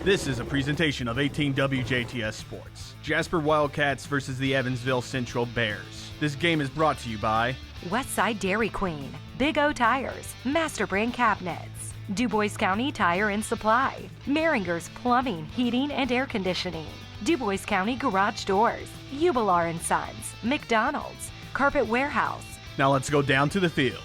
This is a presentation of 18 WJTS Sports. Jasper Wildcats versus the Evansville Central Bears. This game is brought to you by Westside Dairy Queen, Big O Tires, Master Brand Cabinets, DuBois County Tire and Supply, Meringer's Plumbing, Heating, and Air Conditioning, DuBois County Garage Doors, Ubilar & Sons, McDonald's, Carpet Warehouse. Now let's go down to the field.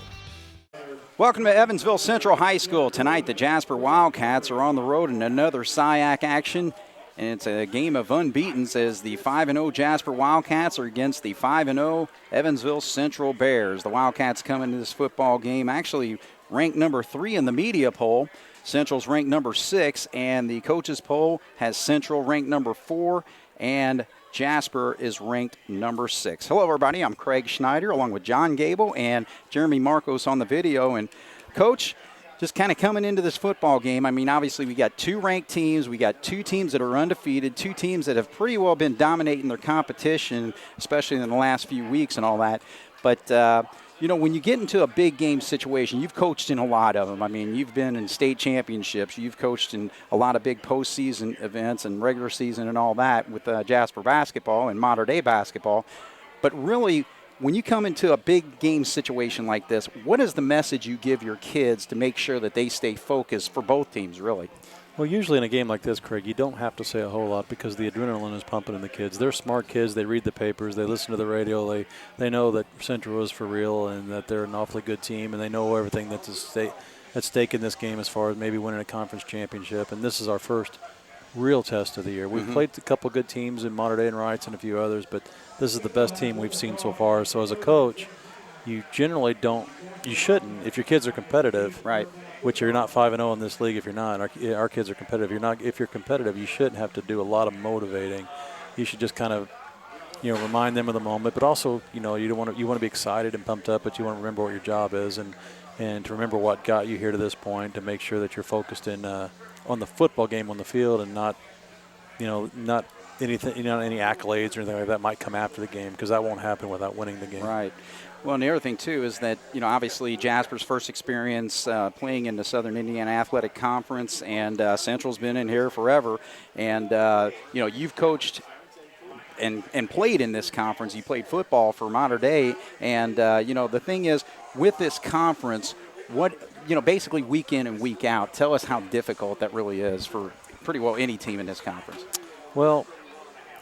Welcome to Evansville Central High School. Tonight, the Jasper Wildcats are on the road in another SIAC action, and it's a game of unbeatens as the 5-0 Jasper Wildcats are against the 5-0 Evansville Central Bears. The Wildcats come into this football game actually ranked number 3 in the media poll. Central's ranked number 6, and the coaches poll has Central ranked number 4, and Jasper is ranked number 6. Hello, everybody. I'm Craig Schneider along with John Gable and Jeremy Markos on the video. And, Coach, just kind of coming into this football game, I mean, obviously we got 2 ranked teams. We got 2 teams that are undefeated, 2 teams that have pretty well been dominating their competition, especially in the last few weeks and all that. But, you know, when you get into a big game situation, you've coached in a lot of them. I mean, you've been in state championships. You've coached in a lot of big postseason events and regular season and all that with Jasper basketball and modern-day basketball. But really, when you come into a big game situation like this, what is the message you give your kids to make sure that they stay focused for both teams, really? Well, usually in a game like this, Craig, you don't have to say a whole lot because the adrenaline is pumping in the kids. They're smart kids. They read the papers. They listen to the radio. They know that Central is for real and that they're an awfully good team, and they know everything that's at stake in this game as far as maybe winning a conference championship. And this is our first real test of the year. We've played a couple good teams in Modern Day and Wrights and a few others, but this is the best team we've seen so far. So as a coach, you generally don't – you shouldn't if your kids are competitive. Right. Which you're not 5-0 in this league if you're not. Our kids are competitive. If you're competitive, you shouldn't have to do a lot of motivating. You should just kind of, remind them of the moment. But also, you want to be excited and pumped up, but you want to remember what your job is and to remember what got you here to this point, to make sure that you're focused in on the football game on the field and not anything, any accolades or anything like that might come after the game, because that won't happen without winning the game. Right. Well, and the other thing, too, is that, obviously Jasper's first experience playing in the Southern Indiana Athletic Conference, and Central's been in here forever. And, you've coached and played in this conference. You played football for Modern Day. And, the thing is, with this conference, basically week in and week out, tell us how difficult that really is for pretty well any team in this conference. Well,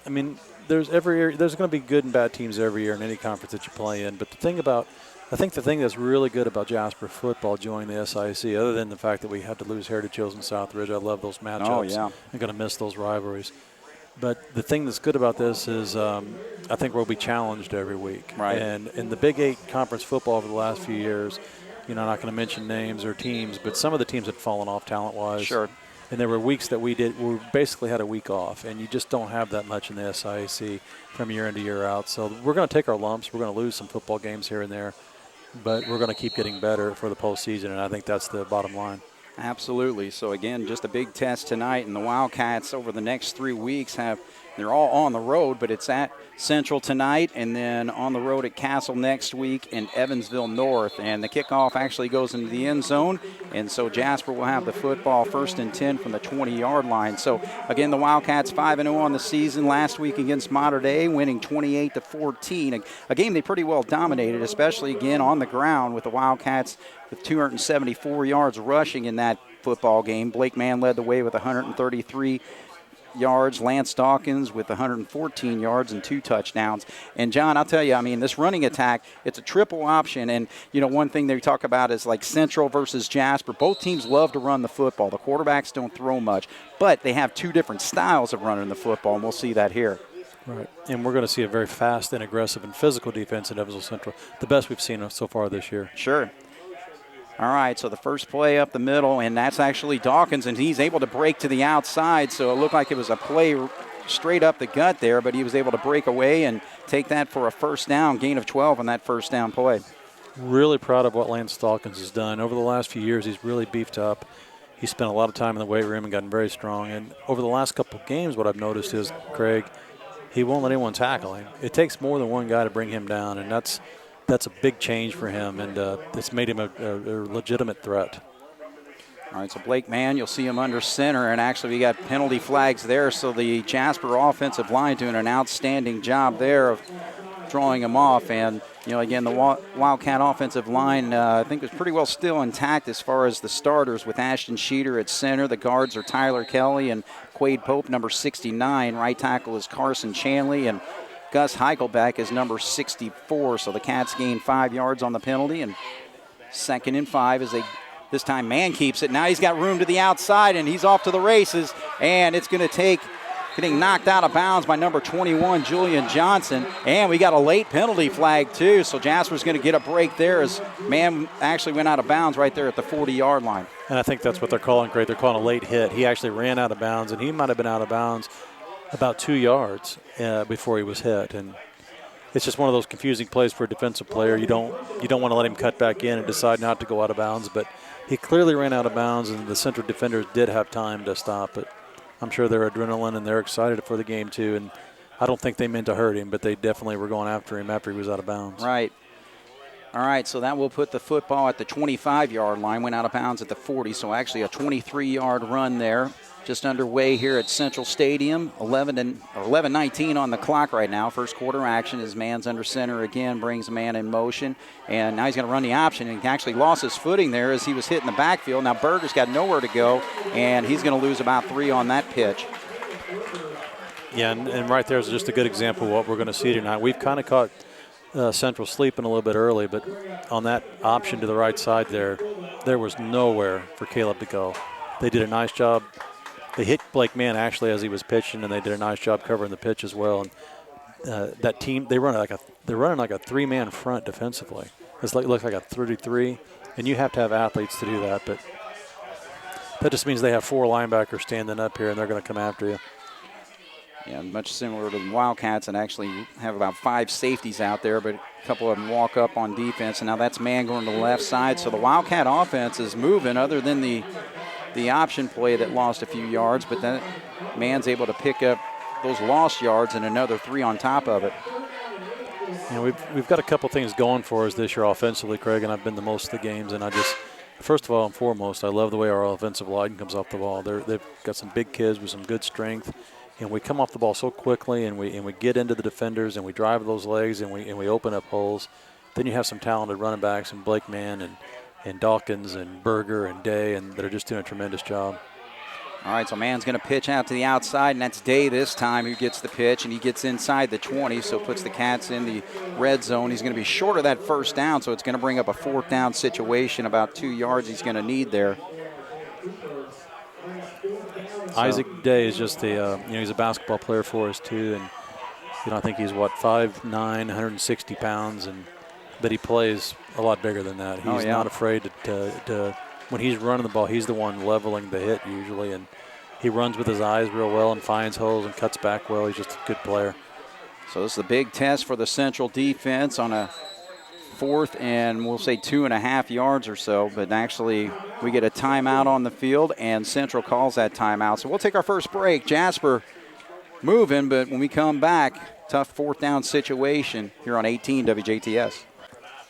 I mean, there's going to be good and bad teams every year in any conference that you play in. But I think the thing that's really good about Jasper football joining the SIC, other than the fact that we had to lose Heritage Hills and Southridge, I love those matchups. Oh, yeah. I'm going to miss those rivalries. But the thing that's good about this is I think we'll be challenged every week. Right. And in the Big 8 conference football over the last few years, I'm not going to mention names or teams, but some of the teams had fallen off talent-wise. Sure. And there were weeks that we basically had a week off, and you just don't have that much in the SIAC from year in to year out. So we're going to take our lumps. We're going to lose some football games here and there, but we're going to keep getting better for the postseason, and I think that's the bottom line. Absolutely. So, again, just a big test tonight, and the Wildcats over the next 3 weeks they're all on the road, but it's at Central tonight and then on the road at Castle next week in Evansville North. And the kickoff actually goes into the end zone, and so Jasper will have the football 1st and 10 from the 20-yard line. So, again, the Wildcats 5-0 on the season last week against Modern Day, winning 28-14, a game they pretty well dominated, especially, again, on the ground with the Wildcats with 274 yards rushing in that football game. Blake Mann led the way with 133 yards. Lance Dawkins with 114 yards and 2 touchdowns. And, John, I'll tell you, I mean, this running attack, it's a triple option. And, one thing they talk about is like Central versus Jasper. Both teams love to run the football. The quarterbacks don't throw much, but they have 2 different styles of running the football, and we'll see that here. Right. And we're going to see a very fast and aggressive and physical defense at Evansville Central, the best we've seen so far this year. Sure. All right, so the first play up the middle, and that's actually Dawkins, and he's able to break to the outside, so it looked like it was a play straight up the gut there, but he was able to break away and take that for a first down, gain of 12 on that first down play. Really proud of what Lance Dawkins has done. Over the last few years, he's really beefed up. He spent a lot of time in the weight room and gotten very strong. And over the last couple of games, what I've noticed is, Craig, he won't let anyone tackle him. It takes more than one guy to bring him down, and that's a big change for him, and it's made him a legitimate threat. All right, so Blake Mann, you'll see him under center, and actually we got penalty flags there, so the Jasper offensive line doing an outstanding job there of drawing him off. And, again, the Wildcat offensive line, I think, was pretty well still intact as far as the starters with Ashton Schneider at center. The guards are Tyler Kelly and Quade Pope, number 69. Right tackle is Carson Chanley, and Gus Heichelbeck is number 64. So the Cats gain 5 yards on the penalty, and 2nd and 5 as this time Mann keeps it. Now he's got room to the outside, and he's off to the races, and it's going to take getting knocked out of bounds by number 21, Julian Johnson. And we got a late penalty flag, too, so Jasper's going to get a break there as Mann actually went out of bounds right there at the 40-yard line. And I think that's what they're calling, Craig. They're calling a late hit. He actually ran out of bounds, and he might have been out of bounds about 2 yards before he was hit. And it's just one of those confusing plays for a defensive player. You don't want to let him cut back in and decide not to go out of bounds, but he clearly ran out of bounds, and the Central defenders did have time to stop it. I'm sure they're adrenaline and they're excited for the game too, and I don't think they meant to hurt him, but they definitely were going after him after he was out of bounds. Right. All right, so that will put the football at the 25-yard line, went out of bounds at the 40, so actually a 23-yard run there. Just underway here at Central Stadium, 11:19 on the clock right now. First quarter action as Mann's under center again, brings a man in motion, and now he's going to run the option, and he actually lost his footing there as he was hit in the backfield. Now Berger's got nowhere to go, and he's going to lose about 3 on that pitch. Yeah, and right there is just a good example of what we're going to see tonight. We've kind of caught Central sleeping a little bit early, but on that option to the right side there was nowhere for Caleb to go. They did a nice job. They hit Blake Mann actually as he was pitching, and they did a nice job covering the pitch as well. And that team, they're running like a 3-man front defensively. It looks like a 33, and you have to have athletes to do that. But that just means they have 4 linebackers standing up here, and they're going to come after you. Yeah, much similar to the Wildcats, and actually have about 5 safeties out there, but a couple of them walk up on defense, and now that's Mann going to the left side. So the Wildcat offense is moving, other than the option play that lost a few yards, but then Mann's able to pick up those lost yards and another 3 on top of it. We've got a couple things going for us this year offensively, Craig, and I've been to most of the games, and first of all and foremost, I love the way our offensive line comes off the ball. They've got some big kids with some good strength, and we come off the ball so quickly, and we get into the defenders, and we drive those legs, and we open up holes. Then you have some talented running backs, and Blake Mann and Dawkins and Berger and Day, and that are just doing a tremendous job. All right, so Mann's going to pitch out to the outside, and that's Day this time who gets the pitch, and he gets inside the 20, so puts the Cats in the red zone. He's going to be short of that first down, so it's going to bring up a 4th down situation, about 2 yards he's going to need there. Isaac Day is just he's a basketball player for us too, and I think he's 5'9", 160 pounds, but he plays a lot bigger than that. He's not afraid to when he's running the ball, he's the one leveling the hit usually, and he runs with his eyes real well and finds holes and cuts back well. He's just a good player. So this is a big test for the Central defense on a 4th and we'll say 2.5 yards or so, but actually we get a timeout on the field, and Central calls that timeout. So we'll take our first break. Jasper moving, but when we come back, tough 4th down situation here on 18 WJTS.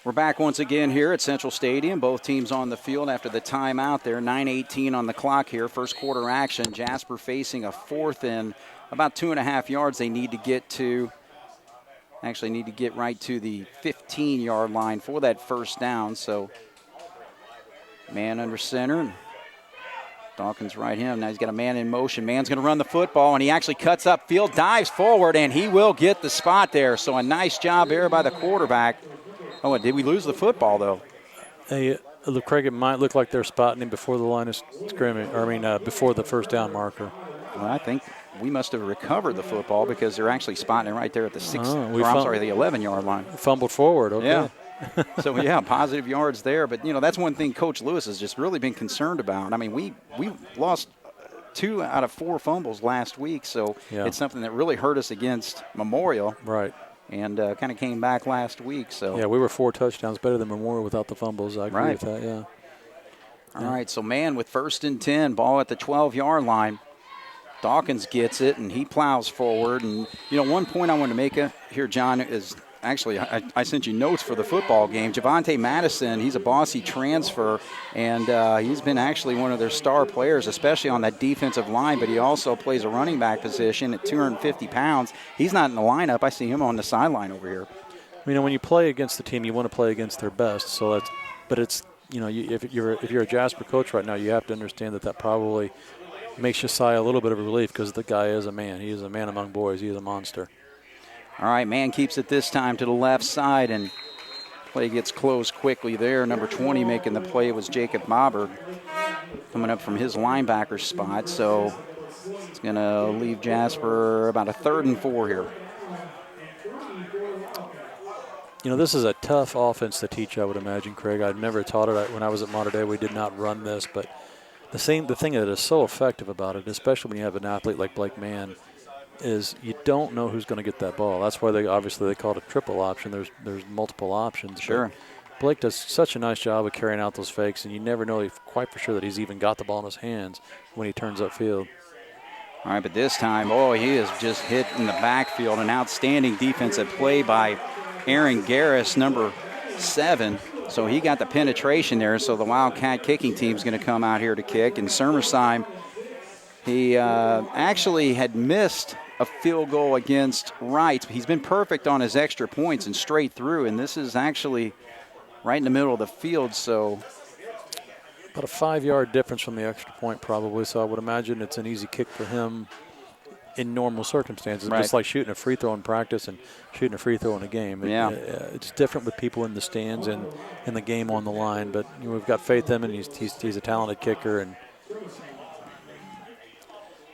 We're back once again here at Central Stadium. Both teams on the field after the timeout there. 9:18 on the clock here. First quarter action. Jasper facing a 4th and about 2.5 yards they need to get to. Actually need to get right to the 15-yard line for that first down. So Mann under center. Dawkins right him. Now he's got a man in motion. Mann's going to run the football, and he actually cuts upfield, dives forward, and he will get the spot there. So a nice job there by the quarterback. Oh, did we lose the football, though? Hey, Craig, it might look like they're spotting him before the line of scrimmage, before the first down marker. Well, I think we must have recovered the football because they're actually spotting it right there at the the 11-yard line. Fumbled forward, okay. Yeah. So, yeah, positive yards there. But, that's one thing Coach Lewis has just really been concerned about. I mean, we lost 2 out of 4 fumbles last week, so it's something that really hurt us against Memorial. Right. And kind of came back last week. So yeah, we were 4 touchdowns better than Memorial without the fumbles. I agree with that, yeah. All right, so Mann with 1st and 10, ball at the 12-yard line. Dawkins gets it, and he plows forward. And, one point I want to make here, John, is actually, I sent you notes for the football game. Javante Madison, he's a Boise transfer, and he's been actually one of their star players, especially on that defensive line, but he also plays a running back position at 250 pounds. He's not in the lineup. I see him on the sideline over here. You know, when you play against the team, you want to play against their best. So that's, but it's, you know, if you're a Jasper coach right now, you have to understand that probably makes you sigh a little bit of relief because the guy is a man. He is a man among boys. He is a monster. All right, man keeps it this time to the left side, and play gets closed quickly there. Number 20 making the play was Jacob Mauberg, coming up from his linebacker spot. So it's going to leave Jasper about a 3rd and 4 here. You know, this is a tough offense to teach, I would imagine, Craig. I'd never taught it. When I was at Mater Dei, we did not run this. But the thing that is so effective about it, especially when you have an athlete like Blake Mann, is you don't know who's going to get that ball. That's why they call it a triple option. There's multiple options. Sure. But Blake does such a nice job of carrying out those fakes, and you never know quite for sure that he's even got the ball in his hands when he turns upfield. All right, but this time, he is just hit in the backfield. An outstanding defensive play by Aaron Garris, number 7. So he got the penetration there. So the Wildcat kicking team's going to come out here to kick. And Sermersheim, he actually had missed a field goal against Wright. He's been perfect on his extra points and straight through. And this is actually right in the middle of the field. So about a 5-yard difference from the extra point probably. So I would imagine it's an easy kick for him in normal circumstances, right. Just like shooting a free throw in practice and shooting a free throw in a game. Yeah. It's different with people in the stands and in the game on the line, but you know, we've got faith in him, and he's a talented kicker. And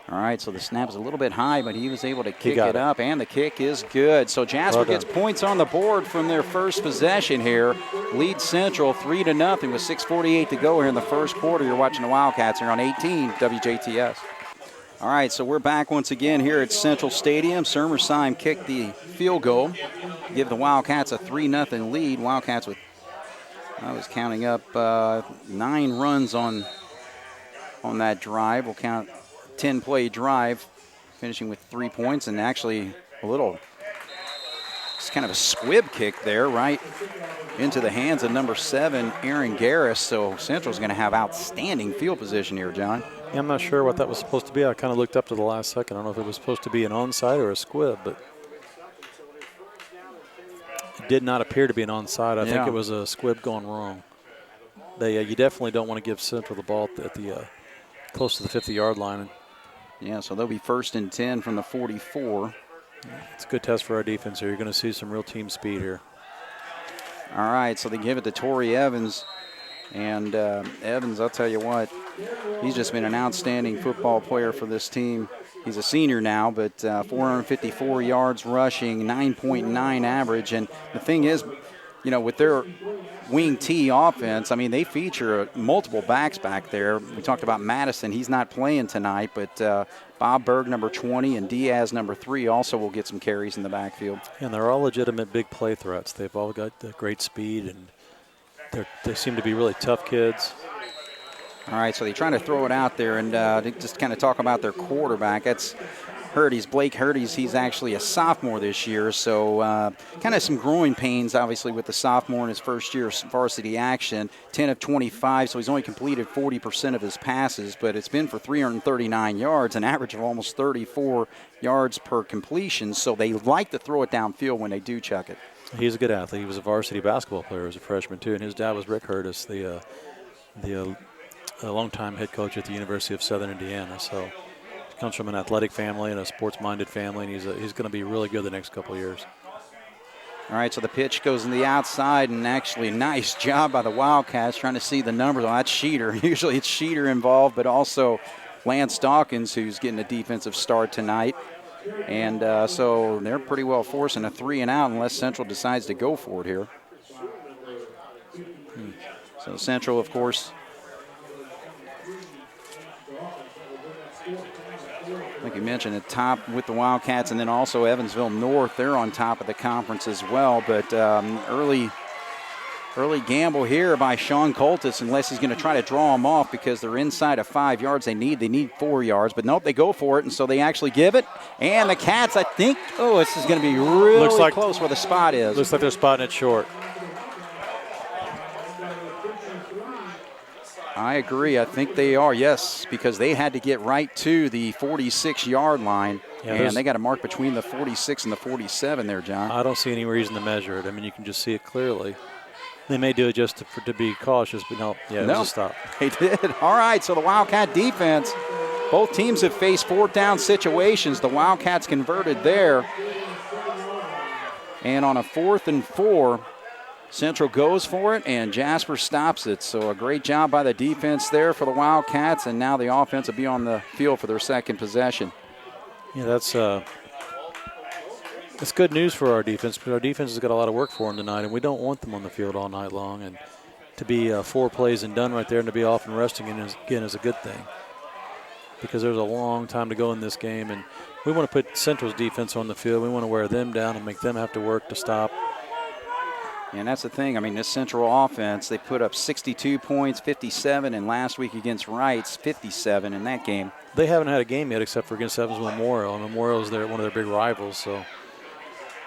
all right, so the snap's a little bit high, but he was able to kick it up, and the kick is good. So Jasper gets points on the board from their first possession here. Lead Central 3-0 with 6:48 to go here in the first quarter. You're watching the Wildcats here on 18 WJTS. All right, so we're back once again here at Central Stadium. Sermersheim kicked the field goal to give the Wildcats a 3-0 lead. Wildcats with, I was counting up 9 runs on that drive. We'll count 10-play drive, finishing with 3 points, and actually it's kind of a squib kick there, right into the hands of number 7, Aaron Garris. So Central's going to have outstanding field position here, John. Yeah, I'm not sure what that was supposed to be. I kind of looked up to the last second. I don't know if it was supposed to be an onside or a squib, but it did not appear to be an onside. I think it was a squib going wrong. You definitely don't want to give Central the ball at the close to the 50-yard line. Yeah, so they'll be 1st and 10 from the 44. It's a good test for our defense here. You're going to see some real team speed here. All right, so they give it to Torrey Evans. And Evans, I'll tell you what, he's just been an outstanding football player for this team. He's a senior now, but 454 yards rushing, 9.9 average. And the thing is, you know, with their wing T offense, I mean, they feature multiple backs back there. We talked about Madison. He's not playing tonight, but Bob Berg, number 20, and Diaz, number 3, also will get some carries in the backfield. And they're all legitimate big play threats. They've all got great speed, and they seem to be really tough kids. All right, so they're trying to throw it out there and just kind of talk about their quarterback. That's Hurties, Blake Hurties. He's actually a sophomore this year, so kind of some growing pains, obviously, with the sophomore in his first year of varsity action. 10 of 25, so he's only completed 40% of his passes, but it's been for 339 yards, an average of almost 34 yards per completion, so they like to throw it downfield when they do chuck it. He's a good athlete. He was a varsity basketball player as a freshman, too, and his dad was Rick Hurtis, the longtime head coach at the University of Southern Indiana. So he comes from an athletic family and a sports-minded family, and he's going to be really good the next couple of years. All right, so the pitch goes in the outside, and actually nice job by the Wildcats trying to see the numbers. Oh, that's Schneider. Usually it's Schneider involved, but also Lance Dawkins, who's getting a defensive start tonight. And so they're pretty well forcing a 3-and-out unless Central decides to go for it here. So Central, of course, like you mentioned, at top with the Wildcats, and then also Evansville North. They're on top of the conference as well. But early Early gamble here by Sean Coltis, unless he's going to try to draw them off because they're inside of 5 yards. They need 4 yards, but nope, they go for it, and so they actually give it. And the Cats, I think, this is going to be really close where the spot is. Looks like they're spotting it short. I agree. I think they are, yes, because they had to get right to the 46-yard line, and they got a mark between the 46 and the 47 there, John. I don't see any reason to measure it. I mean, you can just see it clearly. They may do it just to be cautious, but no, it was a stop. They did. All right, so the Wildcat defense, both teams have faced fourth down situations. The Wildcats converted there. And on a 4th and 4, Central goes for it, and Jasper stops it. So a great job by the defense there for the Wildcats, and now the offense will be on the field for their second possession. Yeah, that's good news for our defense, because our defense has got a lot of work for them tonight, and we don't want them on the field all night long. And to be 4 plays and done right there and to be off and resting again is a good thing, because there's a long time to go in this game, and we want to put Central's defense on the field. We want to wear them down and make them have to work to stop. And that's the thing. I mean, this Central offense, they put up 62 points, 57, and last week against Wrights, 57 in that game. They haven't had a game yet except for against Evansville Memorial, and Memorial is one of their big rivals.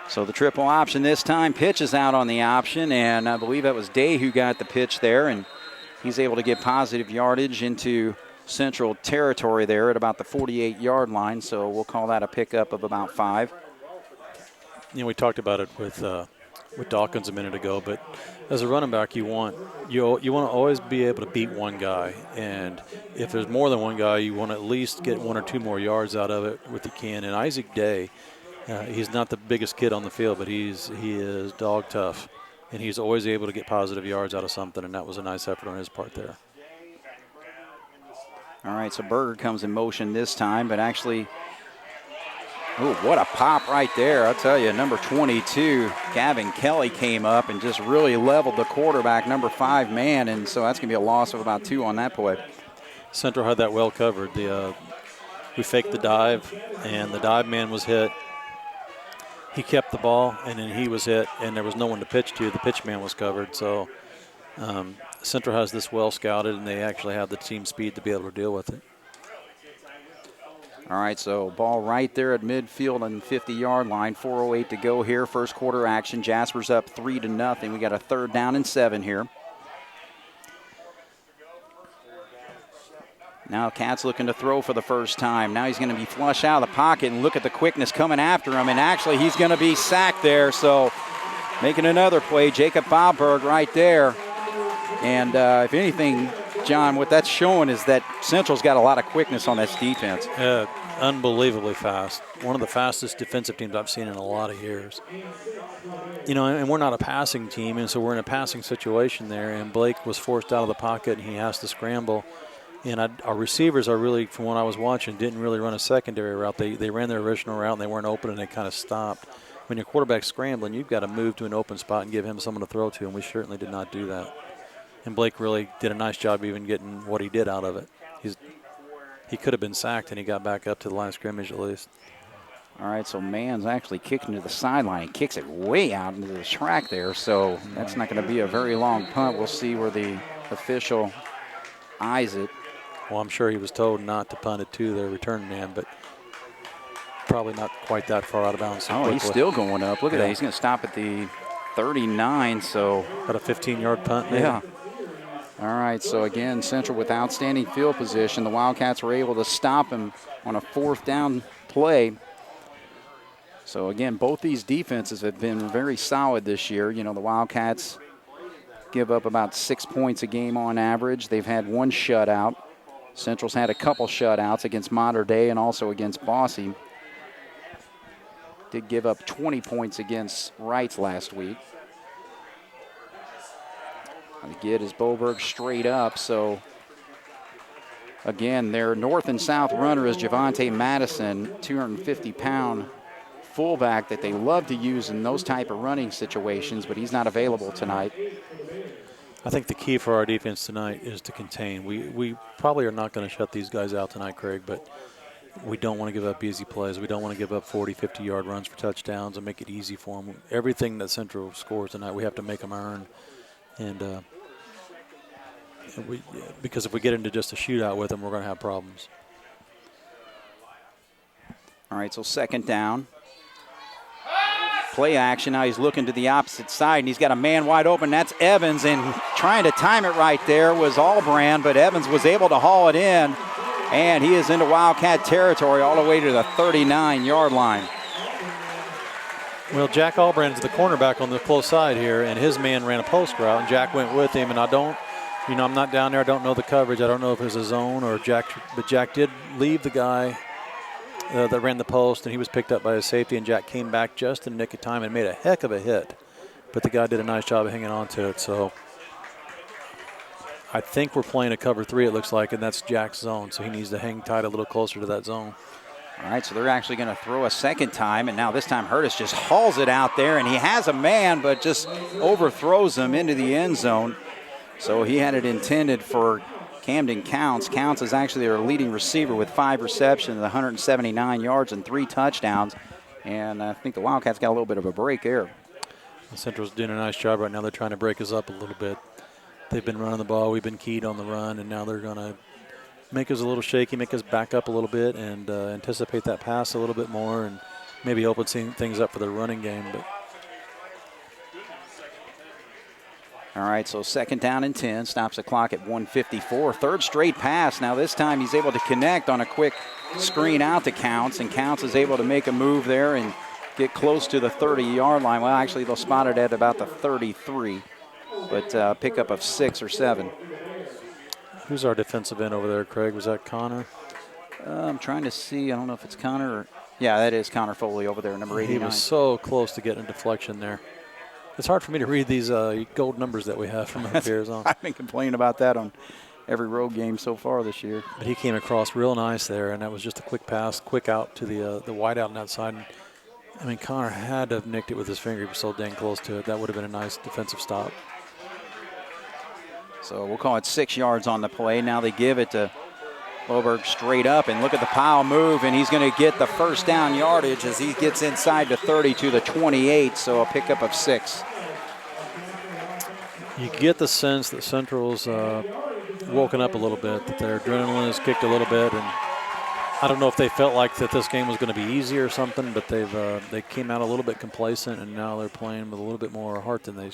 So the triple option this time, pitch is out on the option, and I believe that was Day who got the pitch there, and he's able to get positive yardage into Central territory there at about the 48-yard line, so we'll call that a pickup of about 5. We talked about it with Dawkins a minute ago, but as a running back, you want to always be able to beat one guy, and if there's more than one guy, you want to at least get 1 or 2 more yards out of it if you can. And Isaac Day, he's not the biggest kid on the field, but he is dog tough, and he's always able to get positive yards out of something, and that was a nice effort on his part there. All right, so Berger comes in motion this time, but actually, what a pop right there. I'll tell you, number 22, Gavin Kelly came up and just really leveled the quarterback, number 5 man, and so that's going to be a loss of about 2 on that play. Central had that well covered. We faked the dive, and the dive man was hit. He kept the ball, and then he was hit, and there was no one to pitch to. The pitch man was covered, so Central has this well scouted, and they actually have the team speed to be able to deal with it. All right, so ball right there at midfield on the 50-yard line. 4:08 to go here. First quarter action. Jasper's up 3-0. We got a 3rd down and 7 here. Now Cat's looking to throw for the first time. Now he's going to be flush out of the pocket, and look at the quickness coming after him. And actually he's going to be sacked there. So making another play, Jacob Bobberg right there. And if anything, John, what that's showing is that Central's got a lot of quickness on this defense. Unbelievably fast. One of the fastest defensive teams I've seen in a lot of years. And we're not a passing team, and so we're in a passing situation there, and Blake was forced out of the pocket, and he has to scramble. And our receivers are really, from what I was watching, didn't really run a secondary route. They ran their original route, and they weren't open, and they kind of stopped. When your quarterback's scrambling, you've got to move to an open spot and give him someone to throw to, and we certainly did not do that. And Blake really did a nice job even getting what he did out of it. He could have been sacked, and he got back up to the line of scrimmage at least. All right, so Mann's actually kicking to the sideline. He kicks it way out into the track there, so that's not going to be a very long punt. We'll see where the official eyes it. Well, I'm sure he was told not to punt it to their return man, but probably not quite that far out of bounds. So he's still going up. Look at that. He's going to stop at the 39, so. About a 15-yard punt, maybe. Yeah. All right, so again, Central with outstanding field position. The Wildcats were able to stop him on a 4th down play. So again, both these defenses have been very solid this year. The Wildcats give up about 6 points a game on average. They've had 1 shutout. Central's had a couple shutouts against Mater Dei and also against Boise. Did give up 20 points against Wrights last week. And again, is Boberg straight up. So again, their north and south runner is Javante Madison, 250-pound fullback that they love to use in those type of running situations, but he's not available tonight. I think the key for our defense tonight is to contain. We probably are not going to shut these guys out tonight, Craig, but we don't want to give up easy plays. We don't want to give up 40, 50-yard runs for touchdowns and make it easy for them. Everything that Central scores tonight, we have to make them earn. And because if we get into just a shootout with them, we're going to have problems. All right, so second down. Play action. Now he's looking to the opposite side, and he's got a man wide open. That's Evans, and trying to time it right there was Albrand, but Evans was able to haul it in, and he is into Wildcat territory all the way to the 39-yard line. Well, Jack Albrand is the cornerback on the close side here, and his man ran a post route, and Jack went with him. And I'm not down there. I don't know the coverage. I don't know if it was a zone or Jack, but Jack did leave the guy that ran the post, and he was picked up by his safety, and Jack came back just in the nick of time and made a heck of a hit. But the guy did a nice job of hanging on to it. So I think we're playing a cover 3, it looks like, and that's Jack's zone. So he needs to hang tight a little closer to that zone. All right, so they're actually going to throw a second time, and now this time Hurtis just hauls it out there, and he has a man, but just overthrows him into the end zone. So he had it intended for Camden Counts. Counts is actually their leading receiver with 5 receptions, 179 yards, and 3 touchdowns. And I think the Wildcats got a little bit of a break there. Central's doing a nice job right now. They're trying to break us up a little bit. They've been running the ball. We've been keyed on the run, and now they're going to make us a little shaky, make us back up a little bit, and anticipate that pass a little bit more, and maybe open things up for the running game. But all right, so second down and 10, stops the clock at 1:54. Third straight pass. Now this time he's able to connect on a quick screen out to Counts, and Counts is able to make a move there and get close to the 30-yard line. Well, actually, they'll spot it at about the 33, but pickup of 6 or 7. Who's our defensive end over there, Craig? Was that Connor? I'm trying to see. I don't know if it's Connor or – yeah, that is Connor Foley over there, number 89. He was so close to getting a deflection there. It's hard for me to read these gold numbers that we have from up here. I've been complaining about that on every road game so far this year. But he came across real nice there, and that was just a quick pass, quick out to the wide out on that side. And, I mean, Connor had to have nicked it with his finger. He was so dang close to it. That would have been a nice defensive stop. So we'll call it 6 yards on the play. Now they give it to Loberg straight up, and look at the pile move, and he's going to get the first down yardage as he gets inside the 30 to the 28, so a pickup of 6. You get the sense that Central's woken up a little bit, that their adrenaline has kicked a little bit, and I don't know if they felt like that this game was going to be easy or something, but they came out a little bit complacent, and now they're playing with a little bit more heart than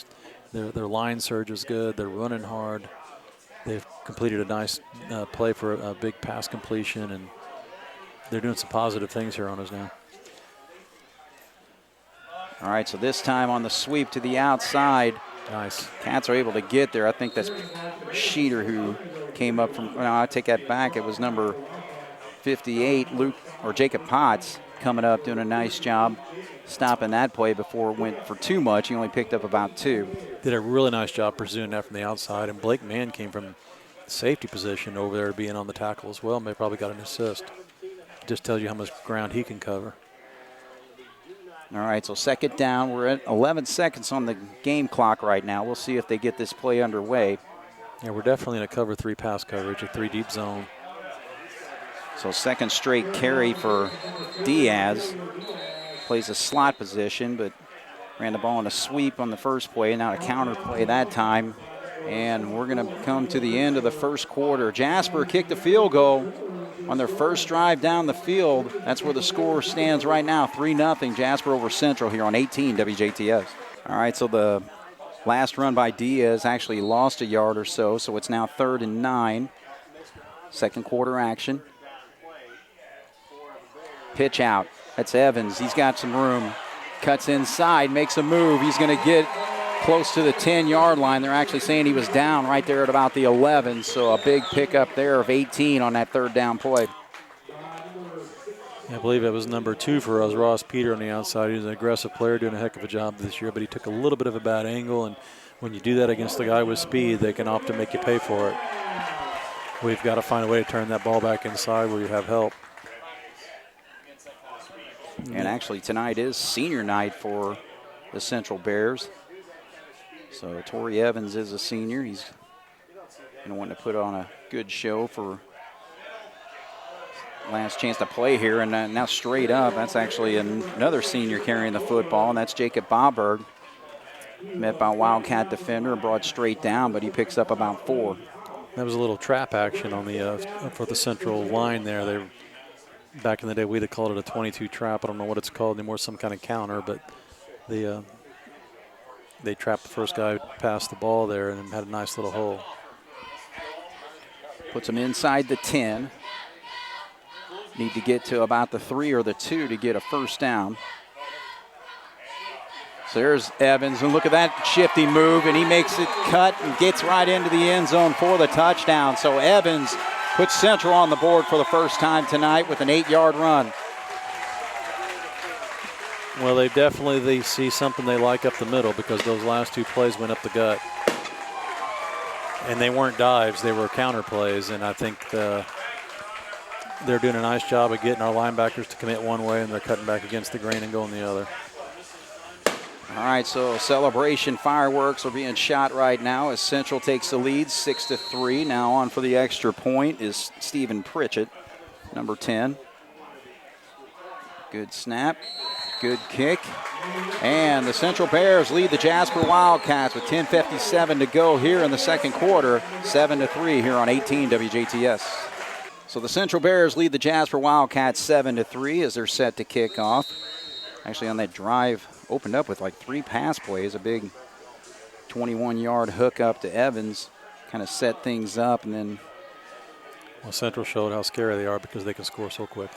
their line surge is good. They're running hard. They've completed a nice play for a big pass completion, and they're doing some positive things here on us now. All right, so this time on the sweep to the outside. Nice. Cats are able to get there. I think that's Schneider who came up from, well, I take that back. It was number 58, Jacob Potts, coming up, doing a nice job stopping that play before it went for too much. He only picked up about 2. Did a really nice job pursuing that from the outside, and Blake Mann came from safety position over there being on the tackle as well, and they probably got an assist. Just tells you how much ground he can cover. All right, so second down. We're at 11 seconds on the game clock right now. We'll see if they get this play underway. Yeah, we're definitely in a cover 3 pass coverage, a 3 deep zone. So second straight carry for Diaz. Plays a slot position, but ran the ball on a sweep on the first play, not a counter play that time. And we're going to come to the end of the first quarter. Jasper kicked a field goal on their first drive down the field. That's where the score stands right now, 3-0 Jasper over Central here on 18 WJTS. All right, so the last run by Diaz actually lost a yard or so it's now 3rd and 9. Second quarter action. Pitch out. That's Evans. He's got some room. Cuts inside, makes a move. He's going to get close to the 10-yard line. They're actually saying he was down right there at about the 11, so a big pickup there of 18 on that third down play. I believe it was number 2 for us, Ross Peter on the outside. He's an aggressive player, doing a heck of a job this year, but he took a little bit of a bad angle, and when you do that against a guy with speed, they can often make you pay for it. We've got to find a way to turn that ball back inside where you have help. And actually tonight is senior night for the Central Bears. So Torrey Evans is a senior. He's going to want to put on a good show for last chance to play here. And now straight up, that's actually another senior carrying the football, and that's Jacob Boberg. Met by a Wildcat defender and brought straight down, but he picks up about 4. That was a little trap action on the for the central line there. Back in the day, we'd have called it a 22 trap. I don't know what it's called anymore, some kind of counter, but they trapped the first guy past the ball there and had a nice little hole. Puts him inside the 10. Need to get to about the 3 or the 2 to get a first down. So there's Evans, and look at that shifty move, and he makes it cut and gets right into the end zone for the touchdown. So Evans puts Central on the board for the first time tonight with an 8-yard run. Well, they see something they like up the middle, because those last 2 plays went up the gut. And they weren't dives, they were counter plays, and I think they're doing a nice job of getting our linebackers to commit one way, and they're cutting back against the grain and going the other. All right, so celebration fireworks are being shot right now as Central takes the lead 6-3. Now on for the extra point is Stephen Pritchett, number 10. Good snap, good kick. And the Central Bears lead the Jasper Wildcats with 10:57 to go here in the second quarter, 7-3 here on 18 WJTS. So the Central Bears lead the Jasper Wildcats 7-3 as they're set to kick off. Actually on that drive, opened up with like 3 pass plays, a big 21-yard hook up to Evans, kind of set things up, and then. Well, Central showed how scary they are because they can score so quickly.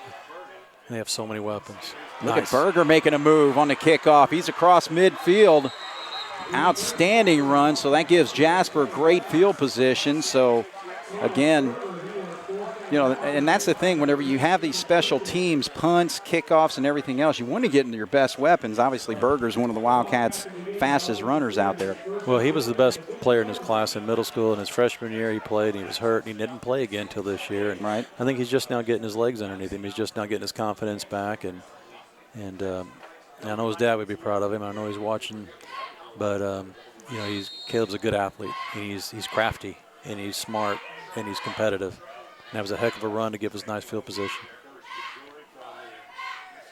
They have so many weapons. Look at Berger making a move on the kickoff. He's across midfield. Outstanding run, so that gives Jasper great field position. So, again, you know, and that's the thing, whenever you have these special teams, punts, kickoffs, and everything else, you want to get into your best weapons. Obviously, Berger's one of the Wildcats' fastest runners out there. Well, he was the best player in his class in middle school. In his freshman year, he played, and he was hurt, and he didn't play again until this year. And right. I think he's just now getting his legs underneath him. He's just now getting his confidence back, and I know his dad would be proud of him. I know he's watching, but you know, Caleb's a good athlete, and he's crafty, and he's smart, and he's competitive. And that was a heck of a run to give us nice field position.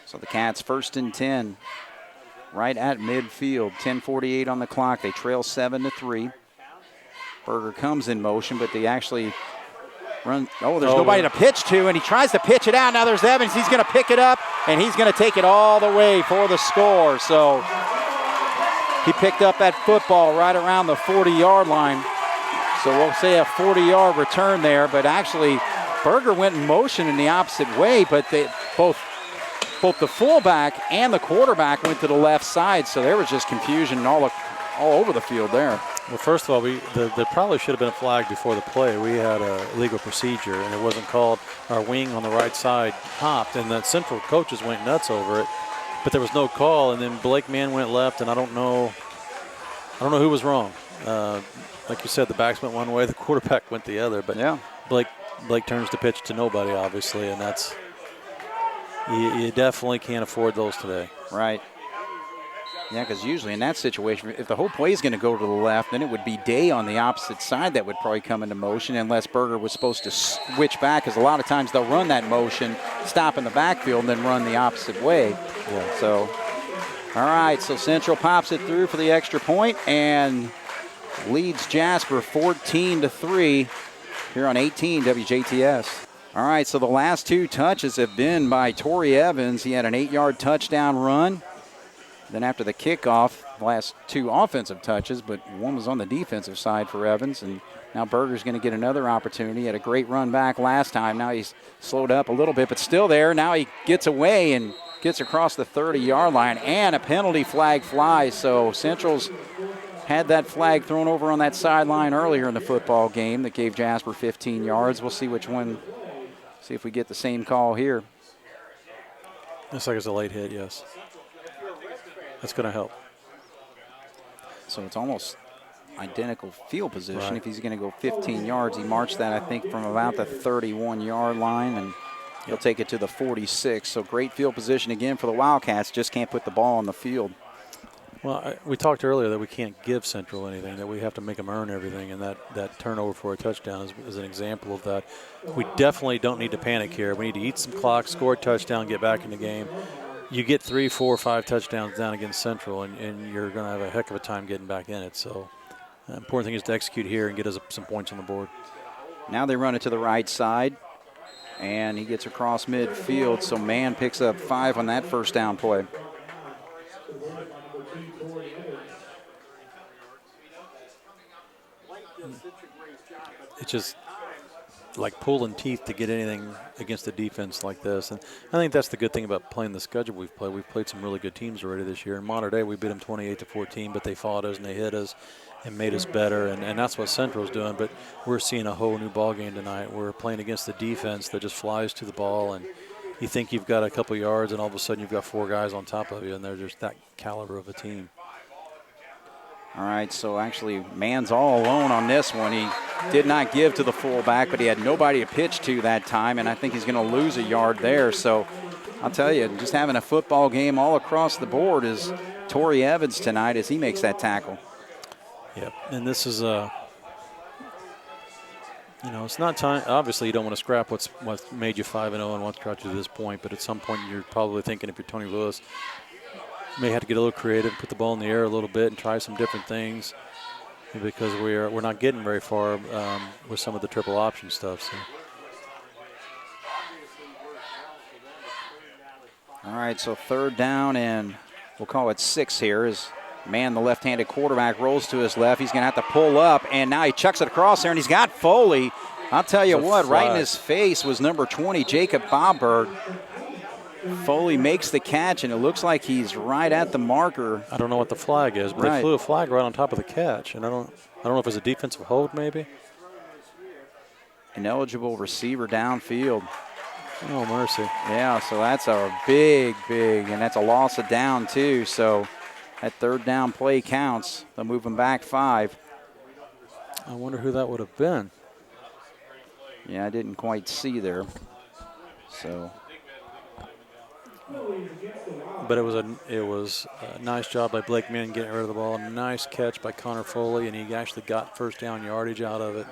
So the Cats 1st and 10, right at midfield. 10:48 on the clock. They trail 7-3. Berger comes in motion, but they actually run. Oh, there's nobody to pitch to, and he tries to pitch it out. Now there's Evans. He's going to pick it up, and he's going to take it all the way for the score. So he picked up that football right around the 40-yard line. So we'll say a 40-yard return there, but actually Berger went in motion in the opposite way, but they both the fullback and the quarterback went to the left side, so there was just confusion all over the field there. Well, first of all, there probably should have been a flag before the play. We had a legal procedure, and it wasn't called. Our wing on the right side hopped, and the Central coaches went nuts over it, but there was no call, and then Blake Mann went left, and I don't know who was wrong. Like you said, the backs went one way, the quarterback went the other. But yeah, Blake turns to pitch to nobody, obviously, and that's you definitely can't afford those today. Right. Yeah, because usually in that situation, if the whole play is going to go to the left, then it would be Day on the opposite side that would probably come into motion, unless Berger was supposed to switch back, because a lot of times they'll run that motion, stop in the backfield, and then run the opposite way. Yeah. So, all right, so Central pops it through for the extra point, and leads Jasper 14-3 here on 18 WJTS. All right, so the last 2 touches have been by Torrey Evans. He had an 8-yard touchdown run. Then after the kickoff, last 2 offensive touches, but one was on the defensive side for Evans. And now Berger's going to get another opportunity. He had a great run back last time. Now he's slowed up a little bit, but still there. Now he gets away and gets across the 30-yard line, and a penalty flag flies. So Central's had that flag thrown over on that sideline earlier in the football game that gave Jasper 15 yards. We'll see which one, see if we get the same call here. Looks like it's a late hit, yes. That's going to help. So it's almost identical field position. Right. If he's going to go 15 yards, he marched that, I think, from about the 31-yard line, and he'll take it to the 46. So great field position again for the Wildcats, just can't put the ball on the field. Well, we talked earlier that we can't give Central anything, that we have to make them earn everything, and that turnover for a touchdown is an example of that. We definitely don't need to panic here. We need to eat some clock, score a touchdown, get back in the game. you get 3, 4, 5 touchdowns down against Central, and you're going to have a heck of a time getting back in it. So the important thing is to execute here and get us some points on the board. Now they run it to the right side, and he gets across midfield, so Mann picks up 5 on that first down play. It's just like pulling teeth to get anything against a defense like this. And I think that's the good thing about playing the schedule we've played. We've played some really good teams already this year. In Mater Dei, we beat them 28-14, but they fought us and they hit us and made us better. And that's what Central's doing. But we're seeing a whole new ball game tonight. We're playing against the defense that just flies to the ball, and you think you've got a couple yards, and all of a sudden you've got 4 guys on top of you, and they're just that caliber of a team. All right, so actually Mann's all alone on this one. He did not give to the fullback, but he had nobody to pitch to that time, and I think he's going to lose a yard there. So I'll tell you, just having a football game all across the board is Torrey Evans tonight as he makes that tackle. Yep, and this is it's not time. Obviously, you don't want to scrap what's made you 5-0 and what's got you to this point, but at some point you're probably thinking, if you're Tony Lewis, you may have to get a little creative, put the ball in the air a little bit and try some different things, because we're not getting very far with some of the triple option stuff. So. All right, so 3rd down, and we'll call it 6 here as Mann, the left-handed quarterback, rolls to his left. He's going to have to pull up, and now he chucks it across there, and he's got Foley. I'll tell you what, right in his face was number 20, Jacob Bobberg. Foley makes the catch, and it looks like he's right at the marker. I don't know what the flag is, but they flew a flag right on top of the catch, and I don't know if it's a defensive hold maybe. Ineligible receiver downfield. Oh, mercy. Yeah, so that's a big, and that's a loss of down too. So that 3rd down play counts. They'll move him back 5. I wonder who that would have been. Yeah, I didn't quite see there. So. But it was a nice job by Blake Mann getting rid of the ball. Nice catch by Connor Foley, and he actually got 1st down yardage out of it.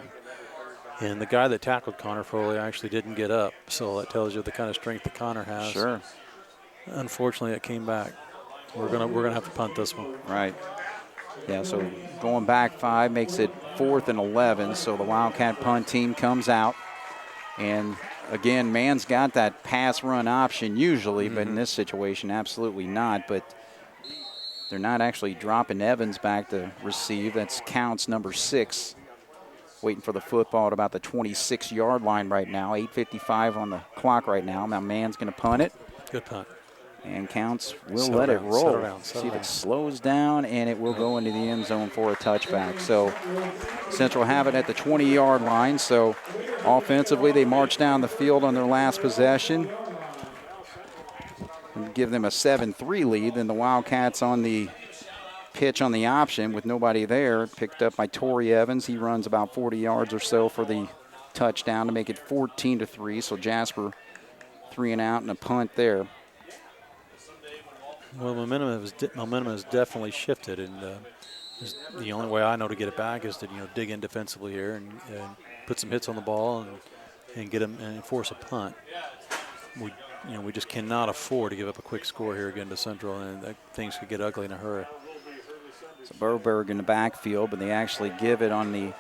And the guy that tackled Connor Foley actually didn't get up, so that tells you the kind of strength that Connor has. Sure. Unfortunately, it came back. We're gonna have to punt this one. Right. Yeah. So going back 5 makes it 4th and 11. So the Wildcat punt team comes out, and again, Mann's got that pass-run option usually, but in this situation, absolutely not. But they're not actually dropping Evans back to receive. That's Counts number 6, waiting for the football at about the 26-yard line right now. 8:55 on the clock right now. Now Mann's going to punt it. Good punt. And Counts will let it roll. See if it slows down, and it will go into the end zone for a touchback. So Central have it at the 20-yard line. So offensively, they march down the field on their last possession and give them a 7-3 lead. Then the Wildcats on the pitch on the option with nobody there, picked up by Torrey Evans. He runs about 40 yards or so for the touchdown to make it 14-3. So Jasper 3 and out and a punt there. Well, momentum has definitely shifted, and the only way I know to get it back is to dig in defensively here and put some hits on the ball and get them and force a punt. We just cannot afford to give up a quick score here again to Central, and things could get ugly in a hurry. So Boberg in the backfield, but they actually give it on the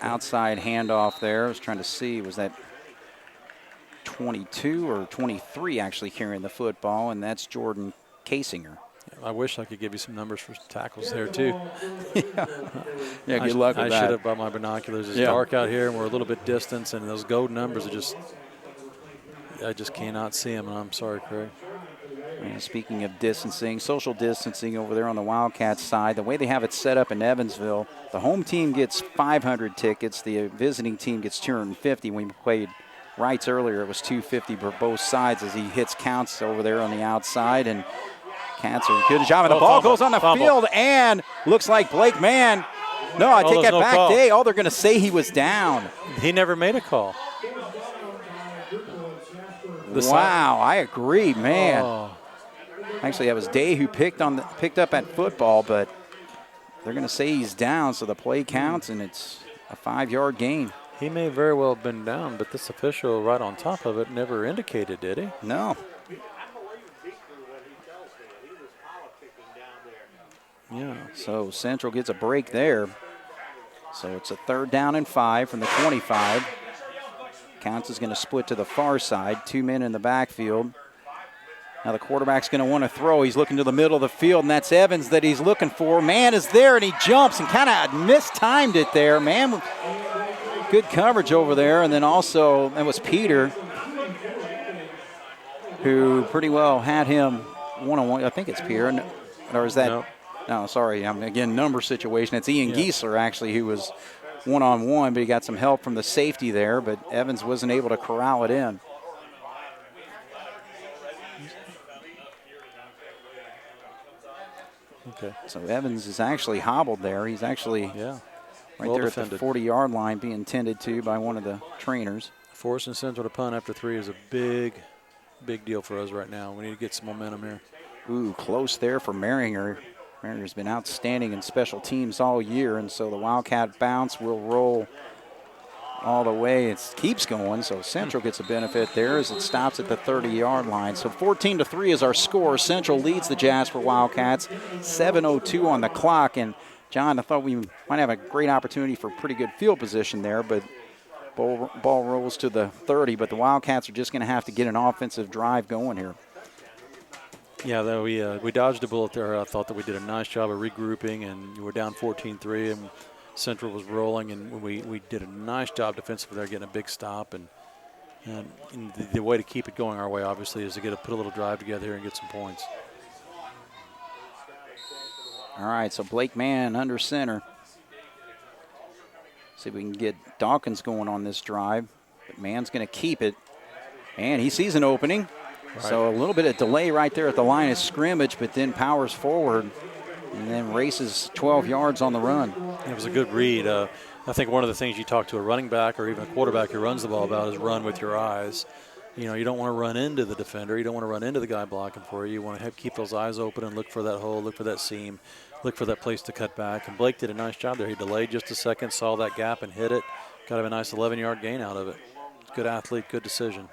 outside handoff there. I was trying to see, was that 22 or 23 actually carrying the football, and that's Jordan Kasinger. I wish I could give you some numbers for tackles there too. Yeah, good luck with that. I should have brought my binoculars. It's dark out here, and we're a little bit distant, and those gold numbers are I just cannot see them, and I'm sorry, Craig. And speaking of distancing, social distancing over there on the Wildcats side, the way they have it set up in Evansville, the home team gets 500 tickets, the visiting team gets 250. When we played Wrights earlier, it was 250 for both sides as he hits Counts over there on the outside, and Cats are good job. And the ball goes on the field, and looks like Blake Mann. No, I take that back. They're going to say he was down. He never made a call. Wow, I agree, man. Oh. Actually, that was Day who picked up at football, but they're going to say he's down, so the play counts, and it's a 5-yard gain. He may very well have been down, but this official right on top of it never indicated, did he? No. Yeah. So Central gets a break there. So it's a 3rd down and 5 from the 25. Counts is going to split to the far side. 2 men in the backfield. Now the quarterback's going to want to throw. He's looking to the middle of the field, and that's Evans that he's looking for. Man is there, and he jumps and kind of mistimed it there. Man, good coverage over there. And then also, that was Peter, who pretty well had him one-on-one. I think it's Peter. Or is that? No, sorry. Again, number situation. It's Ian Giesler, actually, who was one-on-one, but he got some help from the safety there, but Evans wasn't able to corral it in. Okay. So Evans is actually hobbled there. He's actually right well there defended. at the 40-yard line being tended to by one of the trainers. Forcing Central to punt after 3 is a big deal for us right now. We need to get some momentum here. Ooh, close there for Maringer. Maringer's been outstanding in special teams all year, and so the Wildcat bounce will roll all the way. It keeps going, so Central gets a benefit there as it stops at the 30-yard line. So 14-3 is our score. Central leads the Jasper Wildcats. 7:02 on the clock, and John, I thought we might have a great opportunity for pretty good field position there, but ball rolls to the 30, but the Wildcats are just going to have to get an offensive drive going here. Yeah, we dodged a bullet there. I thought that we did a nice job of regrouping, and we're down 14-3, and Central was rolling, and we did a nice job defensively there, getting a big stop. And the way to keep it going our way, obviously, is to put a little drive together here and get some points. All right, so Blake Mann under center. See if we can get Dawkins going on this drive. But Mann's going to keep it, and he sees an opening. Right. So a little bit of delay right there at the line of scrimmage, but then powers forward and then races 12 yards on the run. It was a good read. I think one of the things you talk to a running back or even a quarterback who runs the ball about is run with your eyes. You know, you don't want to run into the defender. You don't want to run into the guy blocking for you. You want to keep those eyes open and look for that hole, look for that seam, look for that place to cut back. And Blake did a nice job there. He delayed just a second, saw that gap and hit it. Got a nice 11-yard gain out of it. Good athlete, good decision.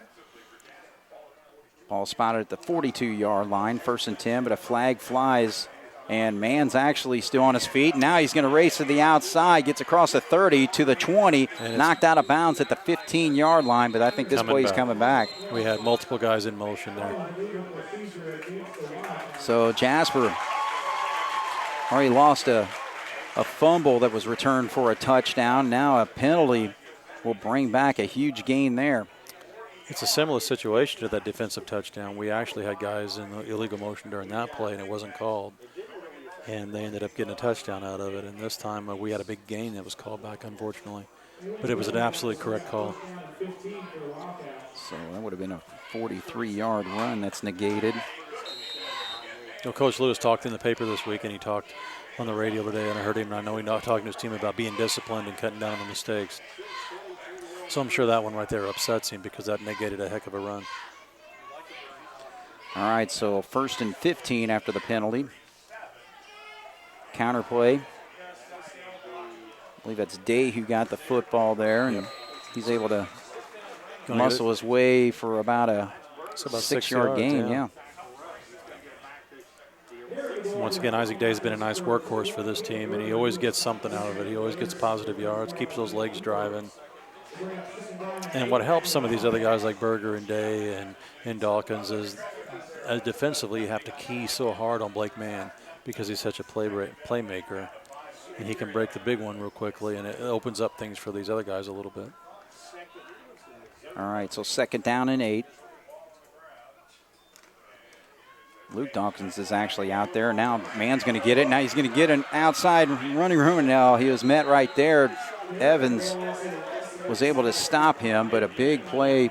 Ball spotted at the 42-yard line, 1st and 10, but a flag flies, and Mann's actually still on his feet. Now he's going to race to the outside, gets across the 30 to the 20, knocked out of bounds at the 15-yard line, but I think this play's coming back. We had multiple guys in motion there. So Jasper already lost a fumble that was returned for a touchdown. Now a penalty will bring back a huge gain there. It's a similar situation to that defensive touchdown. We actually had guys in the illegal motion during that play, and it wasn't called. And they ended up getting a touchdown out of it. And this time we had a big gain that was called back, unfortunately. But it was an absolutely correct call. So that would have been a 43-yard run that's negated. You know, Coach Lewis talked in the paper this week, and he talked on the radio today, and I heard him, and I know he's talking to his team about being disciplined and cutting down on the mistakes. So I'm sure that one right there upsets him because that negated a heck of a run. All right, so 1st and 15 after the penalty. Counter play. I believe that's Day who got the football there, and he's able to muscle his way for about a 6-yard gain. Yeah. Once again, Isaac Day's been a nice workhorse for this team, and he always gets something out of it. He always gets positive yards, keeps those legs driving. And what helps some of these other guys like Berger and Day and Dawkins is defensively you have to key so hard on Blake Mann because he's such a playmaker. And he can break the big one real quickly, and it opens up things for these other guys a little bit. All right, so 2nd down and 8. Luke Dawkins is actually out there. Now Mann's going to get it. Now he's going to get an outside running room, and now he was met right there. Evans was able to stop him, but a big play.